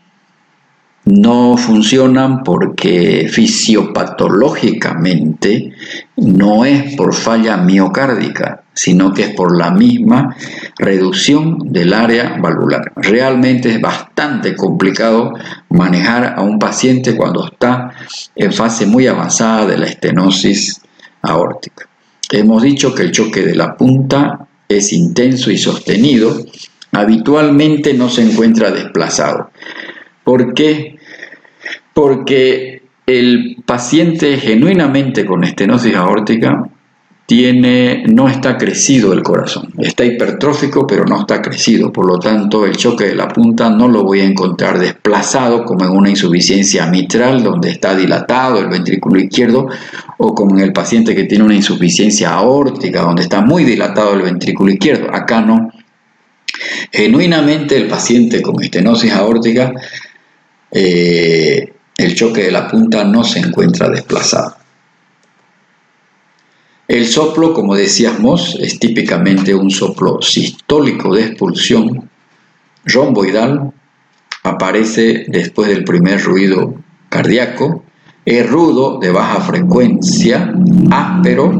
no funcionan porque fisiopatológicamente no es por falla miocárdica, sino que es por la misma reducción del área valvular. Realmente es bastante complicado manejar a un paciente cuando está en fase muy avanzada de la estenosis aórtica. Hemos dicho que el choque de la punta es intenso y sostenido, habitualmente no se encuentra desplazado. ¿Por qué? Porque el paciente genuinamente con estenosis aórtica no está crecido el corazón, está hipertrófico pero no está crecido, por lo tanto el choque de la punta no lo voy a encontrar desplazado como en una insuficiencia mitral donde está dilatado el ventrículo izquierdo, o como en el paciente que tiene una insuficiencia aórtica donde está muy dilatado el ventrículo izquierdo. Acá no. Genuinamente el paciente con estenosis aórtica, el choque de la punta no se encuentra desplazado. El soplo, como decíamos, es típicamente un soplo sistólico de expulsión romboidal, aparece después del primer ruido cardíaco, Es rudo, de baja frecuencia, áspero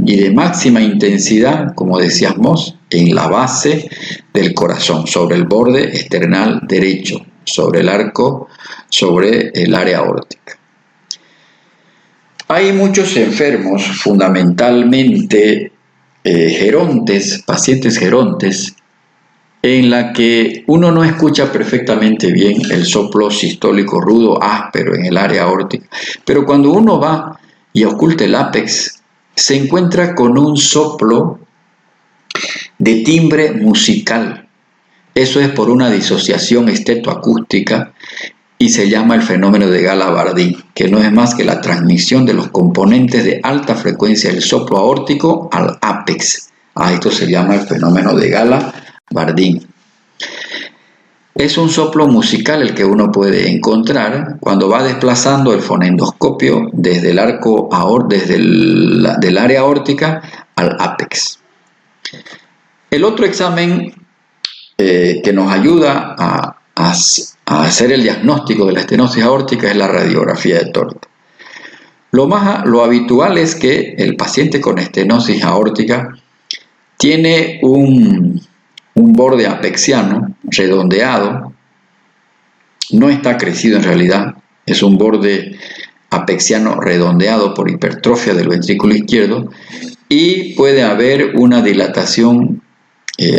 y de máxima intensidad, como decíamos, en la base del corazón, sobre el borde external derecho, sobre el arco, sobre el área aórtica. Hay muchos enfermos, fundamentalmente gerontes, pacientes gerontes, en la que uno no escucha perfectamente bien el soplo sistólico rudo, áspero en el área aórtica, pero cuando uno va y oculta el ápex, se encuentra con un soplo de timbre musical. Eso es por una disociación estetoacústica y se llama el fenómeno de Gala-Bardin, que no es más que la transmisión de los componentes de alta frecuencia del soplo aórtico al ápex. A esto se llama el fenómeno de Gala-Bardin. Es un soplo musical el que uno puede encontrar cuando va desplazando el fonendoscopio desde el arco del área aórtica al ápex. El otro examen que nos ayuda a hacer el diagnóstico de la estenosis aórtica es la radiografía de tórax. Lo habitual es que el paciente con estenosis aórtica tiene un borde apexiano redondeado, no está crecido en realidad, es un borde apexiano redondeado por hipertrofia del ventrículo izquierdo y puede haber una dilatación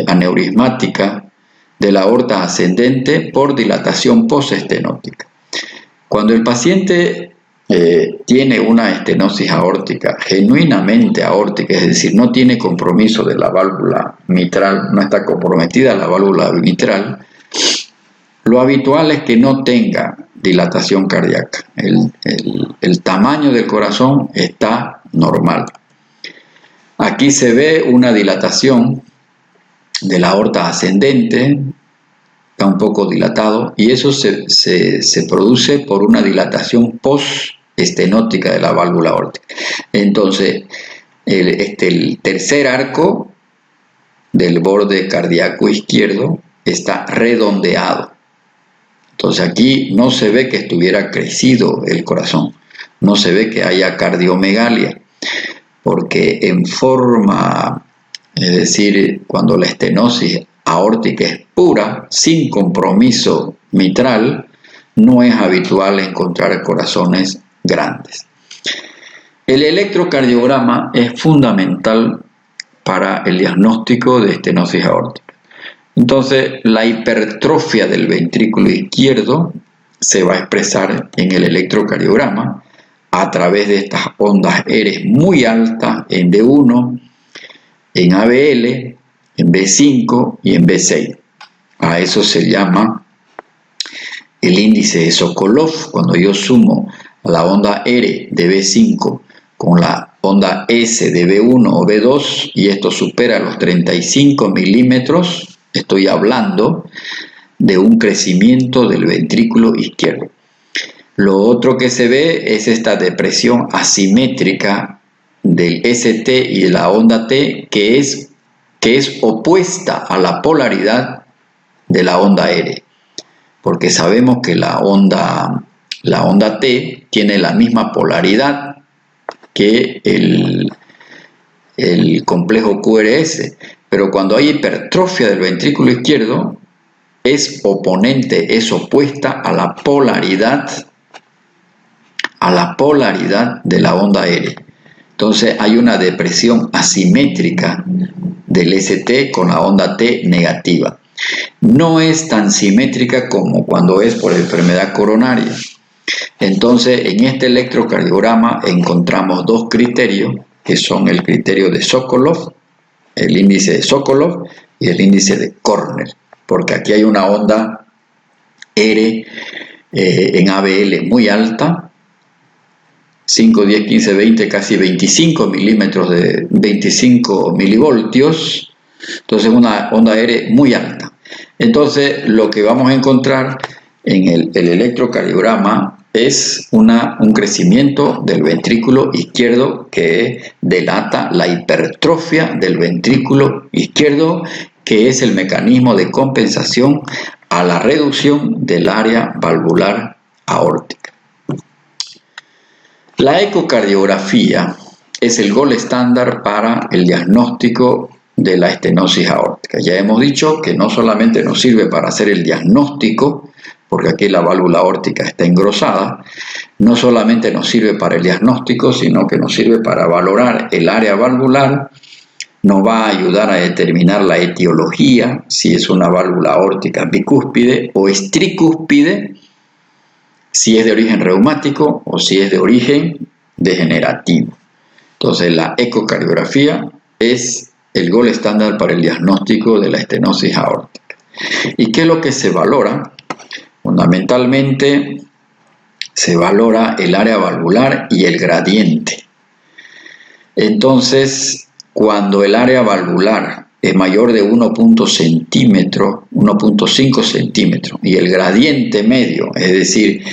aneurismática de la aorta ascendente por dilatación postestenótica. Cuando el paciente tiene una estenosis aórtica, genuinamente aórtica, es decir, no tiene compromiso de la válvula mitral, no está comprometida la válvula mitral, lo habitual es que no tenga dilatación cardíaca. El tamaño del corazón está normal. Aquí se ve una dilatación de la aorta ascendente, está un poco dilatado, y eso se produce por una dilatación postestenótica de la válvula aórtica. Entonces, el tercer arco del borde cardíaco izquierdo está redondeado. Entonces aquí no se ve que estuviera crecido el corazón, no se ve que haya cardiomegalia, porque en forma, es decir, cuando la estenosis aórtica es pura, sin compromiso mitral, no es habitual encontrar corazones grandes. El electrocardiograma es fundamental para el diagnóstico de estenosis aórtica. Entonces, la hipertrofia del ventrículo izquierdo se va a expresar en el electrocardiograma a través de estas ondas ERES muy altas en D1, en ABL, en B5 y en B6. A eso se llama el índice de Sokolov. Cuando yo sumo a la onda R de B5 con la onda S de B1 o B2 y esto supera los 35 milímetros, estoy hablando de un crecimiento del ventrículo izquierdo. Lo otro que se ve es esta depresión asimétrica del ST y de la onda T que es opuesta a la polaridad de la onda R, porque sabemos que la onda T tiene la misma polaridad que el complejo QRS, pero cuando hay hipertrofia del ventrículo izquierdo es oponente, es opuesta a la polaridad de la onda R. Entonces hay una depresión asimétrica del ST con la onda T negativa. No es tan simétrica como cuando es por enfermedad coronaria. Entonces, en este electrocardiograma encontramos dos criterios, que son el criterio de Sokolov, el índice de Sokolov y el índice de Körner, porque aquí hay una onda R en ABL muy alta, 5, 10, 15, 20, casi 25 milímetros de 25 milivoltios, entonces una onda R muy alta. Entonces lo que vamos a encontrar en el electrocardiograma es un crecimiento del ventrículo izquierdo que delata la hipertrofia del ventrículo izquierdo, que es el mecanismo de compensación a la reducción del área valvular aórtica. La ecocardiografía es el gold estándar para el diagnóstico de la estenosis aórtica. Ya hemos dicho que no solamente nos sirve para hacer el diagnóstico, porque aquí la válvula aórtica está engrosada, no solamente nos sirve para el diagnóstico, sino que nos sirve para valorar el área valvular, nos va a ayudar a determinar la etiología, si es una válvula aórtica bicúspide o es tricúspide, si es de origen reumático o si es de origen degenerativo. Entonces la ecocardiografía es el gold estándar para el diagnóstico de la estenosis aórtica. ¿Y qué es lo que se valora? Fundamentalmente se valora el área valvular y el gradiente. Entonces, cuando el área valvular es mayor de 1.5 centímetros y el gradiente medio, es decir,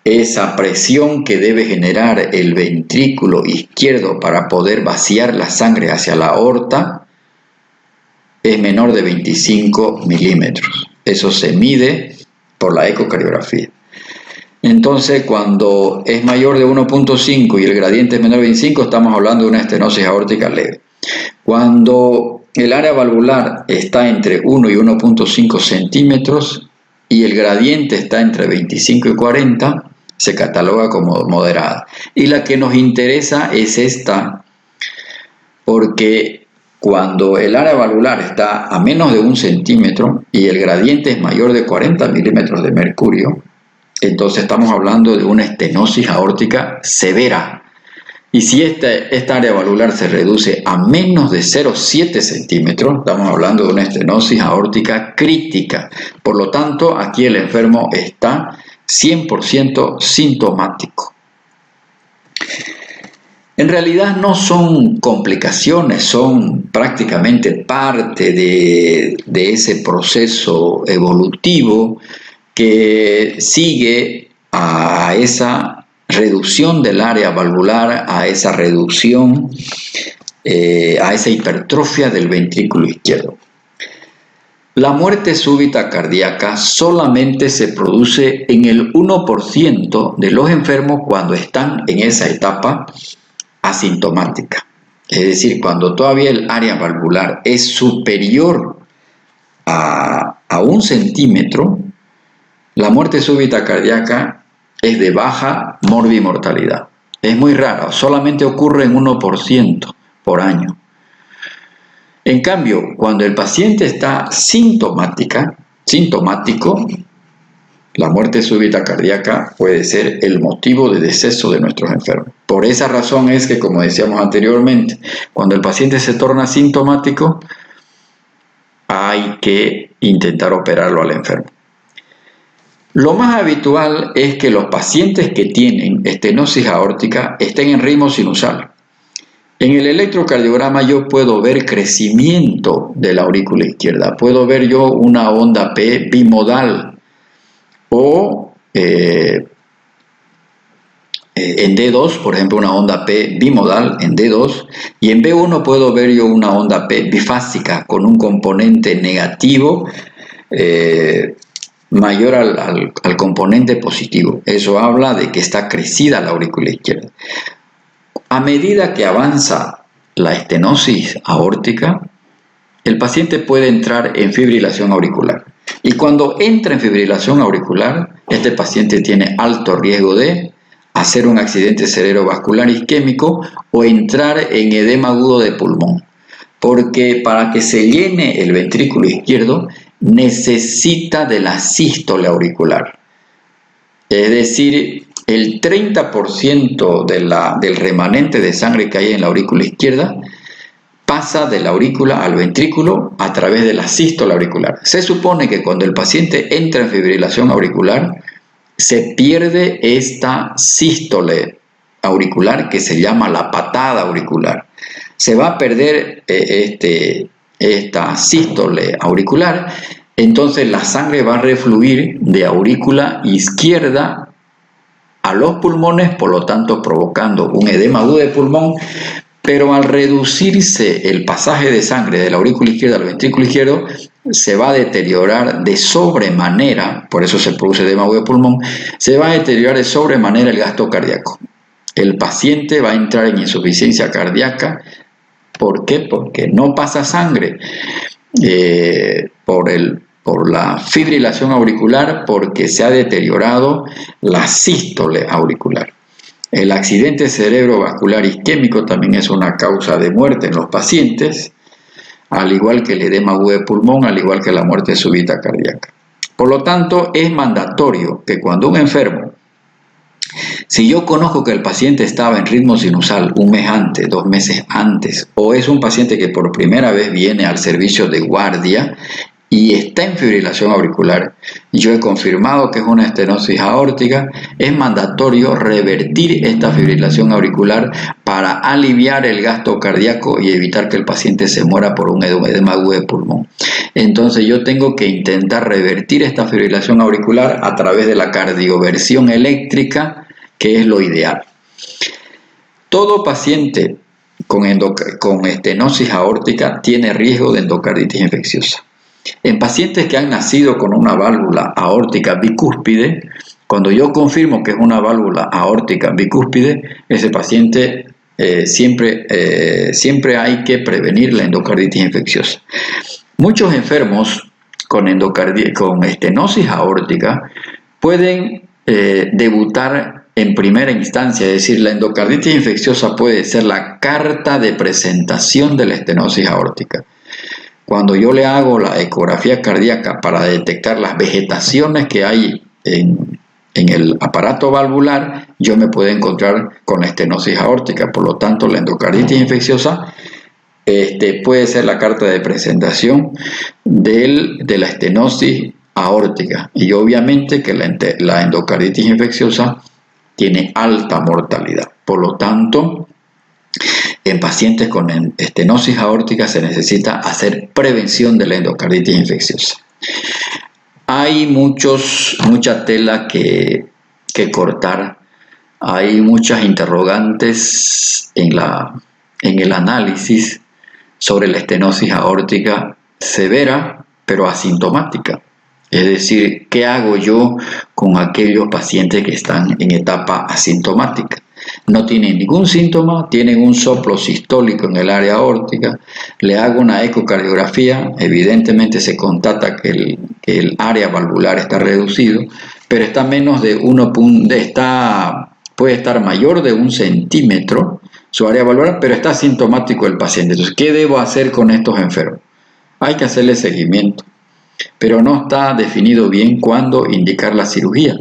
esa presión que debe generar el ventrículo izquierdo para poder vaciar la sangre hacia la aorta, es menor de 25 milímetros. Eso se mide por la ecocardiografía. Entonces, cuando es mayor de 1.5 y el gradiente es menor de 25, estamos hablando de una estenosis aórtica leve. Cuando el área valvular está entre 1 y 1.5 centímetros y el gradiente está entre 25 y 40, se cataloga como moderada. Y la que nos interesa es esta, porque cuando el área valvular está a menos de 1 centímetro y el gradiente es mayor de 40 milímetros de mercurio, entonces estamos hablando de una estenosis aórtica severa. Y si esta área valvular se reduce a menos de 0,7 centímetros, estamos hablando de una estenosis aórtica crítica. Por lo tanto, aquí el enfermo está 100% sintomático. En realidad no son complicaciones, son prácticamente parte de ese proceso evolutivo que sigue a esa reducción del área valvular, a esa reducción, a esa hipertrofia del ventrículo izquierdo. La muerte súbita cardíaca solamente se produce en el 1% de los enfermos cuando están en esa etapa asintomática. Es decir, cuando todavía el área valvular es superior a 1 centímetro, la muerte súbita cardíaca es de baja morbimortalidad. Es muy rara, solamente ocurre en 1% por año. En cambio, cuando el paciente está sintomático, la muerte súbita cardíaca puede ser el motivo de deceso de nuestros enfermos. Por esa razón es que, como decíamos anteriormente, cuando el paciente se torna sintomático, hay que intentar operarlo al enfermo. Lo más habitual es que los pacientes que tienen estenosis aórtica estén en ritmo sinusal. En el electrocardiograma yo puedo ver crecimiento de la aurícula izquierda, puedo ver yo una onda P bimodal o en D2, por ejemplo, una onda P bimodal en D2, y en B1 puedo ver yo una onda P bifásica con un componente negativo mayor al componente positivo. Eso habla de que está crecida la aurícula izquierda. A medida que avanza la estenosis aórtica, el paciente puede entrar en fibrilación auricular. Y cuando entra en fibrilación auricular, este paciente tiene alto riesgo de hacer un accidente cerebrovascular isquémico o entrar en edema agudo de pulmón. Porque para que se llene el ventrículo izquierdo, necesita de la sístole auricular. Es decir, el 30% del remanente de sangre que hay en la aurícula izquierda pasa de la aurícula al ventrículo a través de la sístole auricular. Se supone que cuando el paciente entra en fibrilación auricular, se pierde esta sístole auricular que se llama la patada auricular. Se va a perder esta sístole auricular, entonces la sangre va a refluir de aurícula izquierda a los pulmones, por lo tanto provocando un edema agudo de pulmón, pero al reducirse el pasaje de sangre de la aurícula izquierda al ventrículo izquierdo, se va a deteriorar de sobremanera, por eso se produce edema agudo de pulmón, se va a deteriorar de sobremanera el gasto cardíaco. el paciente va a entrar en insuficiencia cardíaca. ¿Por qué? Porque no pasa sangre por la fibrilación auricular, porque se ha deteriorado la sístole auricular. El accidente cerebrovascular isquémico también es una causa de muerte en los pacientes, al igual que el edema agudo de pulmón, al igual que la muerte súbita cardíaca. Por lo tanto, es mandatorio que cuando un enfermo, si yo conozco que el paciente estaba en ritmo sinusal un mes antes, 2 meses antes, o es un paciente que por primera vez viene al servicio de guardia y está en fibrilación auricular, y yo he confirmado que es una estenosis aórtica, es mandatorio revertir esta fibrilación auricular para aliviar el gasto cardíaco y evitar que el paciente se muera por un edema agudo de pulmón. Entonces yo tengo que intentar revertir esta fibrilación auricular a través de la cardioversión eléctrica, que es lo ideal. Todo paciente con estenosis aórtica tiene riesgo de endocarditis infecciosa. En pacientes que han nacido con una válvula aórtica bicúspide, cuando yo confirmo que es una válvula aórtica bicúspide, ese paciente siempre hay que prevenir la endocarditis infecciosa. Muchos enfermos con estenosis aórtica pueden debutar en primera instancia, es decir, la endocarditis infecciosa puede ser la carta de presentación de la estenosis aórtica. Cuando yo le hago la ecografía cardíaca para detectar las vegetaciones que hay en el aparato valvular, yo me puedo encontrar con la estenosis aórtica. Por lo tanto, la endocarditis infecciosa puede ser la carta de presentación de la estenosis aórtica. Y obviamente que la endocarditis infecciosa tiene alta mortalidad. Por lo tanto, en pacientes con estenosis aórtica se necesita hacer prevención de la endocarditis infecciosa. Hay mucha tela que cortar, hay muchas interrogantes en el análisis sobre la estenosis aórtica severa, pero asintomática. Es decir, ¿qué hago yo con aquellos pacientes que están en etapa asintomática? No tienen ningún síntoma, tienen un soplo sistólico en el área aórtica, le hago una ecocardiografía, evidentemente se constata que el área valvular está reducido, pero está menos de puede estar mayor de 1 centímetro su área valvular, pero está asintomático el paciente. Entonces, ¿qué debo hacer con estos enfermos? Hay que hacerle seguimiento, pero no está definido bien cuándo indicar la cirugía.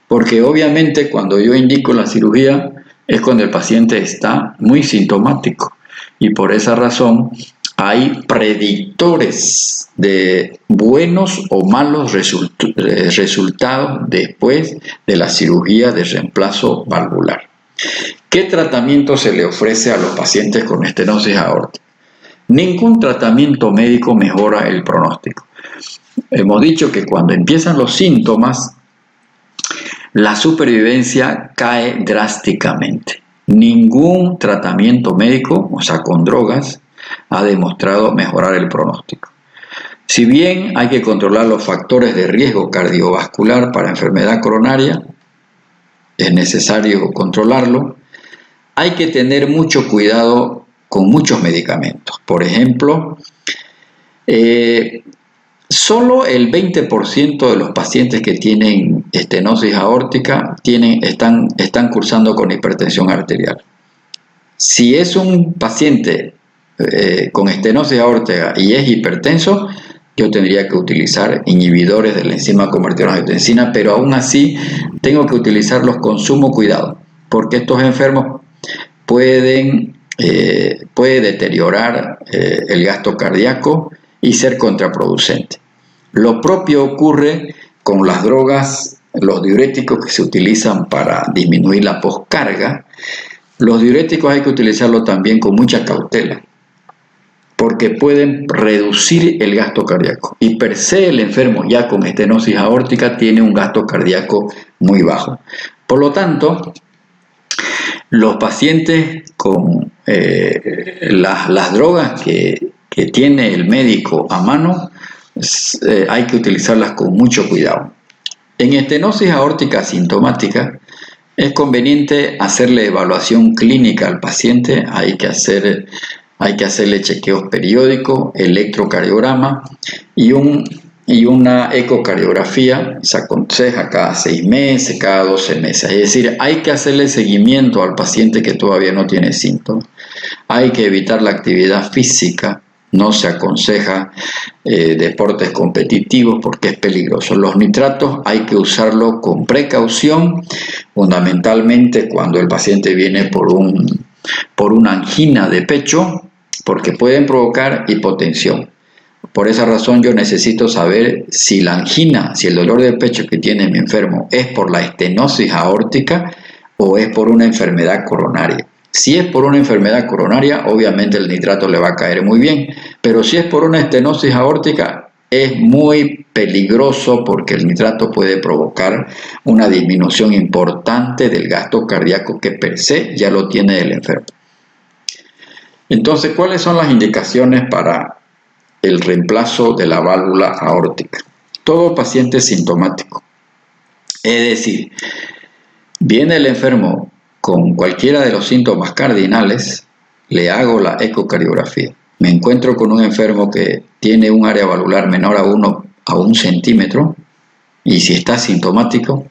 Porque obviamente cuando yo indico la cirugía es cuando el paciente está muy sintomático y por esa razón hay predictores de buenos o malos resultados después de la cirugía de reemplazo valvular. ¿Qué tratamiento se le ofrece a los pacientes con estenosis aórtica? Ningún tratamiento médico mejora el pronóstico. Hemos dicho que cuando empiezan los síntomas, la supervivencia cae drásticamente. Ningún tratamiento médico, o sea, con drogas, ha demostrado mejorar el pronóstico. Si bien hay que controlar los factores de riesgo cardiovascular para enfermedad coronaria, es necesario controlarlo, hay que tener mucho cuidado con muchos medicamentos. Por ejemplo, solo el 20% de los pacientes que tienen estenosis aórtica están cursando con hipertensión arterial. Si es un paciente con estenosis aórtica y es hipertenso, yo tendría que utilizar inhibidores de la enzima convertidora de angiotensina, pero aún así tengo que utilizarlos con sumo cuidado, porque estos enfermos puede deteriorar el gasto cardíaco y ser contraproducente. Lo propio ocurre con las drogas, los diuréticos que se utilizan para disminuir la poscarga. Los diuréticos hay que utilizarlos también con mucha cautela, porque pueden reducir el gasto cardíaco. Y per se el enfermo ya con estenosis aórtica tiene un gasto cardíaco muy bajo. Por lo tanto, los pacientes con las drogas que tiene el médico a mano, hay que utilizarlas con mucho cuidado. En estenosis aórtica asintomática, Es conveniente hacerle evaluación clínica al paciente, hay que hacerle chequeos periódicos, electrocardiograma y una ecocardiografía. Se aconseja cada 6 meses, cada 12 meses. Es decir, hay que hacerle seguimiento al paciente que todavía no tiene síntomas. Hay que evitar la actividad física. No se aconseja deportes competitivos porque es peligroso. Los nitratos hay que usarlos con precaución, fundamentalmente cuando el paciente viene por una angina de pecho, porque pueden provocar hipotensión. Por esa razón yo necesito saber si la angina, si el dolor de pecho que tiene mi enfermo es por la estenosis aórtica o es por una enfermedad coronaria. Si es por una enfermedad coronaria, obviamente el nitrato le va a caer muy bien, pero si es por una estenosis aórtica, es muy peligroso porque el nitrato puede provocar una disminución importante del gasto cardíaco que per se ya lo tiene el enfermo. Entonces, ¿cuáles son las indicaciones para el reemplazo de la válvula aórtica? Todo paciente sintomático, es decir, viene el enfermo con cualquiera de los síntomas cardinales, le hago la ecocardiografía. Me encuentro con un enfermo que tiene un área valvular menor a 1 centímetro y si está sintomático,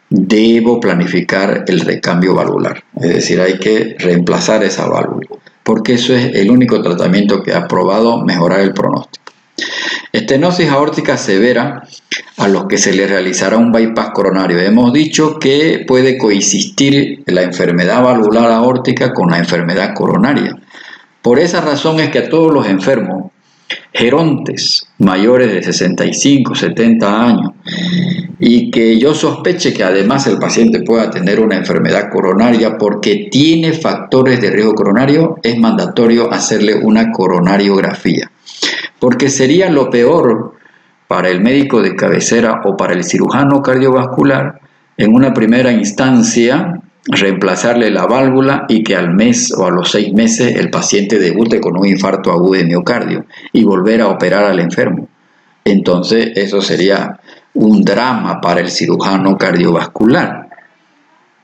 debo planificar el recambio valvular. Es decir, hay que reemplazar esa válvula, porque eso es el único tratamiento que ha probado mejorar el pronóstico. Estenosis aórtica severa, a los que se le realizará un bypass coronario. Hemos dicho que puede coexistir la enfermedad valvular aórtica con la enfermedad coronaria. Por esa razón es que a todos los enfermos gerontes mayores de 65, 70 años y que yo sospeche que además el paciente pueda tener una enfermedad coronaria porque tiene factores de riesgo coronario, es mandatorio hacerle una coronariografía. Porque sería lo peor para el médico de cabecera o para el cirujano cardiovascular, en una primera instancia, reemplazarle la válvula y que al mes o a los 6 meses el paciente debute con un infarto agudo de miocardio y volver a operar al enfermo. Entonces, eso sería un drama para el cirujano cardiovascular.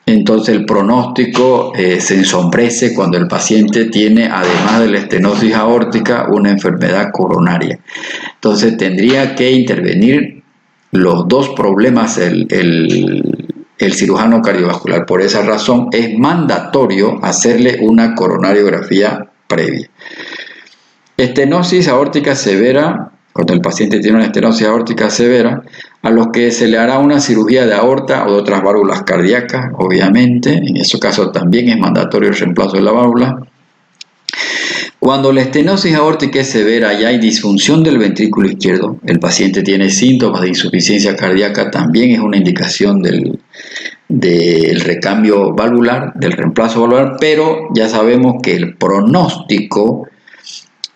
Entonces el pronóstico se ensombrece cuando el paciente tiene, además de la estenosis aórtica, una enfermedad coronaria. Entonces tendría que intervenir los dos problemas el cirujano cardiovascular. Por esa razón es mandatorio hacerle una coronariografía previa. Estenosis aórtica severa, cuando el paciente tiene una estenosis aórtica severa, a los que se le hará una cirugía de aorta o de otras válvulas cardíacas, obviamente, en ese caso también es mandatorio el reemplazo de la válvula. Cuando la estenosis aórtica es severa y hay disfunción del ventrículo izquierdo, el paciente tiene síntomas de insuficiencia cardíaca, también es una indicación del recambio valvular, del reemplazo valvular, pero ya sabemos que el pronóstico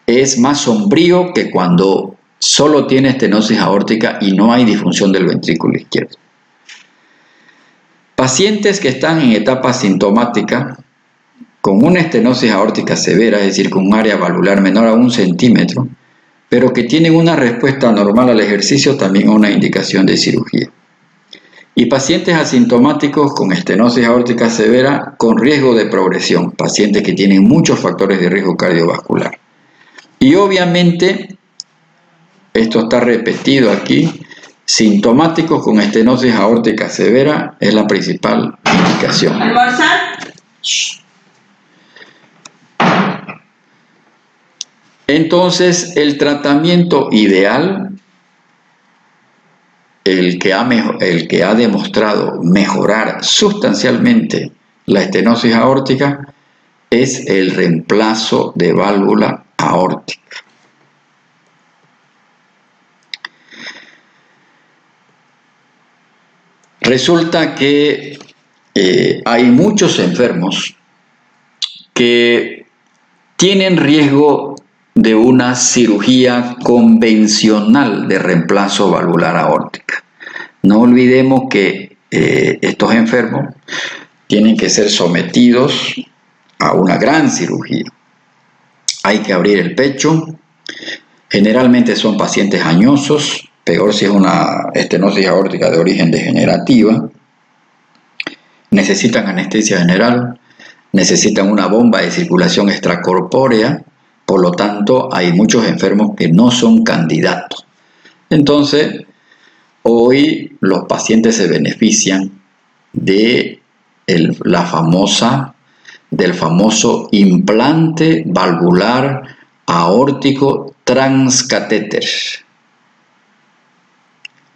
es más sombrío que cuando solo tiene estenosis aórtica y no hay disfunción del ventrículo izquierdo. Pacientes que están en etapa sintomática con una estenosis aórtica severa, es decir, con un área valvular menor a 1 centímetro, pero que tienen una respuesta normal al ejercicio, también una indicación de cirugía. Y pacientes asintomáticos con estenosis aórtica severa con riesgo de progresión, pacientes que tienen muchos factores de riesgo cardiovascular. Y obviamente, esto está repetido aquí, sintomáticos con estenosis aórtica severa es la principal indicación. ¿Almorzar? Entonces, el tratamiento ideal, el que ha demostrado mejorar sustancialmente la estenosis aórtica, es el reemplazo de válvula aórtica. Resulta que hay muchos enfermos que tienen riesgo de una cirugía convencional de reemplazo valvular aórtica. No olvidemos que estos enfermos tienen que ser sometidos a una gran cirugía. Hay que abrir el pecho, generalmente son pacientes añosos, peor si es una estenosis aórtica de origen degenerativa. necesitan anestesia general, necesitan una bomba de circulación extracorpórea, por lo tanto hay muchos enfermos que no son candidatos. Entonces, hoy los pacientes se benefician del famoso implante valvular aórtico transcatéter,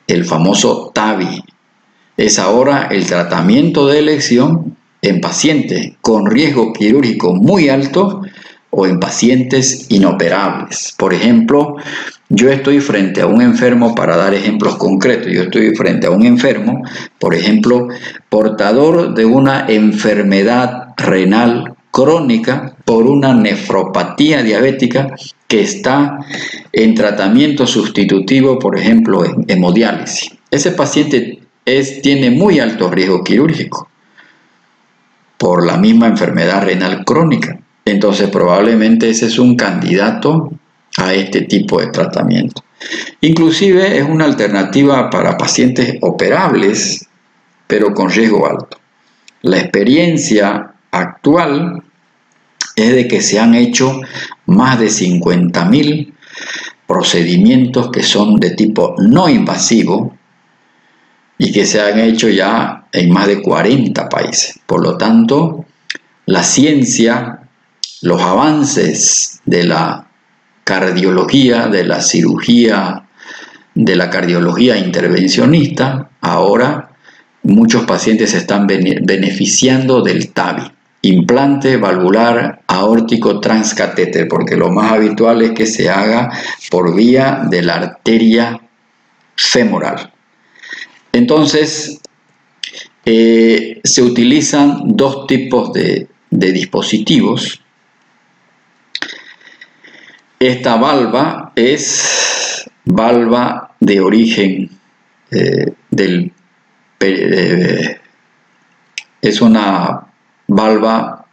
el famoso TAVI. Es ahora el tratamiento de elección en pacientes con riesgo quirúrgico muy alto o en pacientes inoperables. Por ejemplo, yo estoy frente a un enfermo, para dar ejemplos concretos, yo estoy frente a un enfermo, por ejemplo, portador de una enfermedad renal crónica por una nefropatía diabética que está en tratamiento sustitutivo, por ejemplo, en hemodiálisis. Ese paciente tiene muy alto riesgo quirúrgico por la misma enfermedad renal crónica. Entonces, probablemente ese es un candidato a este tipo de tratamiento. Inclusive es una alternativa para pacientes operables, pero con riesgo alto. La experiencia actual es de que se han hecho más de 50.000 procedimientos que son de tipo no invasivo y que se han hecho ya en más de 40 países. Por lo tanto, la ciencia, los avances de la cardiología, de la cirugía, de la cardiología intervencionista, ahora muchos pacientes se están beneficiando del TAVI, implante valvular aórtico transcatéter, porque lo más habitual es que se haga por vía de la arteria femoral. Entonces, se utilizan dos tipos de dispositivos. Esta valva es valva de origen es una valva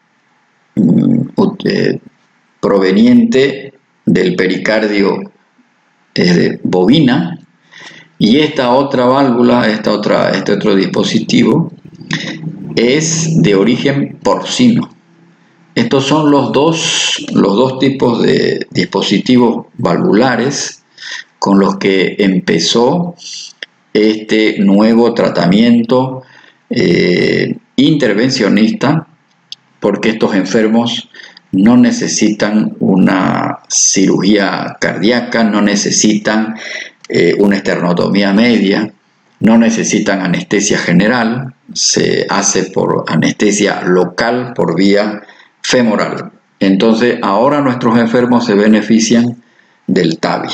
proveniente del pericardio bovina, y esta otra válvula, este otro dispositivo, es de origen porcino. Estos son los dos tipos de dispositivos valvulares con los que empezó este nuevo tratamiento intervencionista, porque estos enfermos no necesitan una cirugía cardíaca, no necesitan una esternotomía media, no necesitan anestesia general, se hace por anestesia local por vía femoral. Entonces, ahora nuestros enfermos se benefician del TAVI.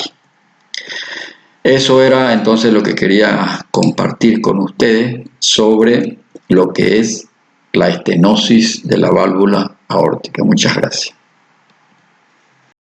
Eso era entonces lo que quería compartir con ustedes sobre lo que es la estenosis de la válvula aórtica. Muchas gracias.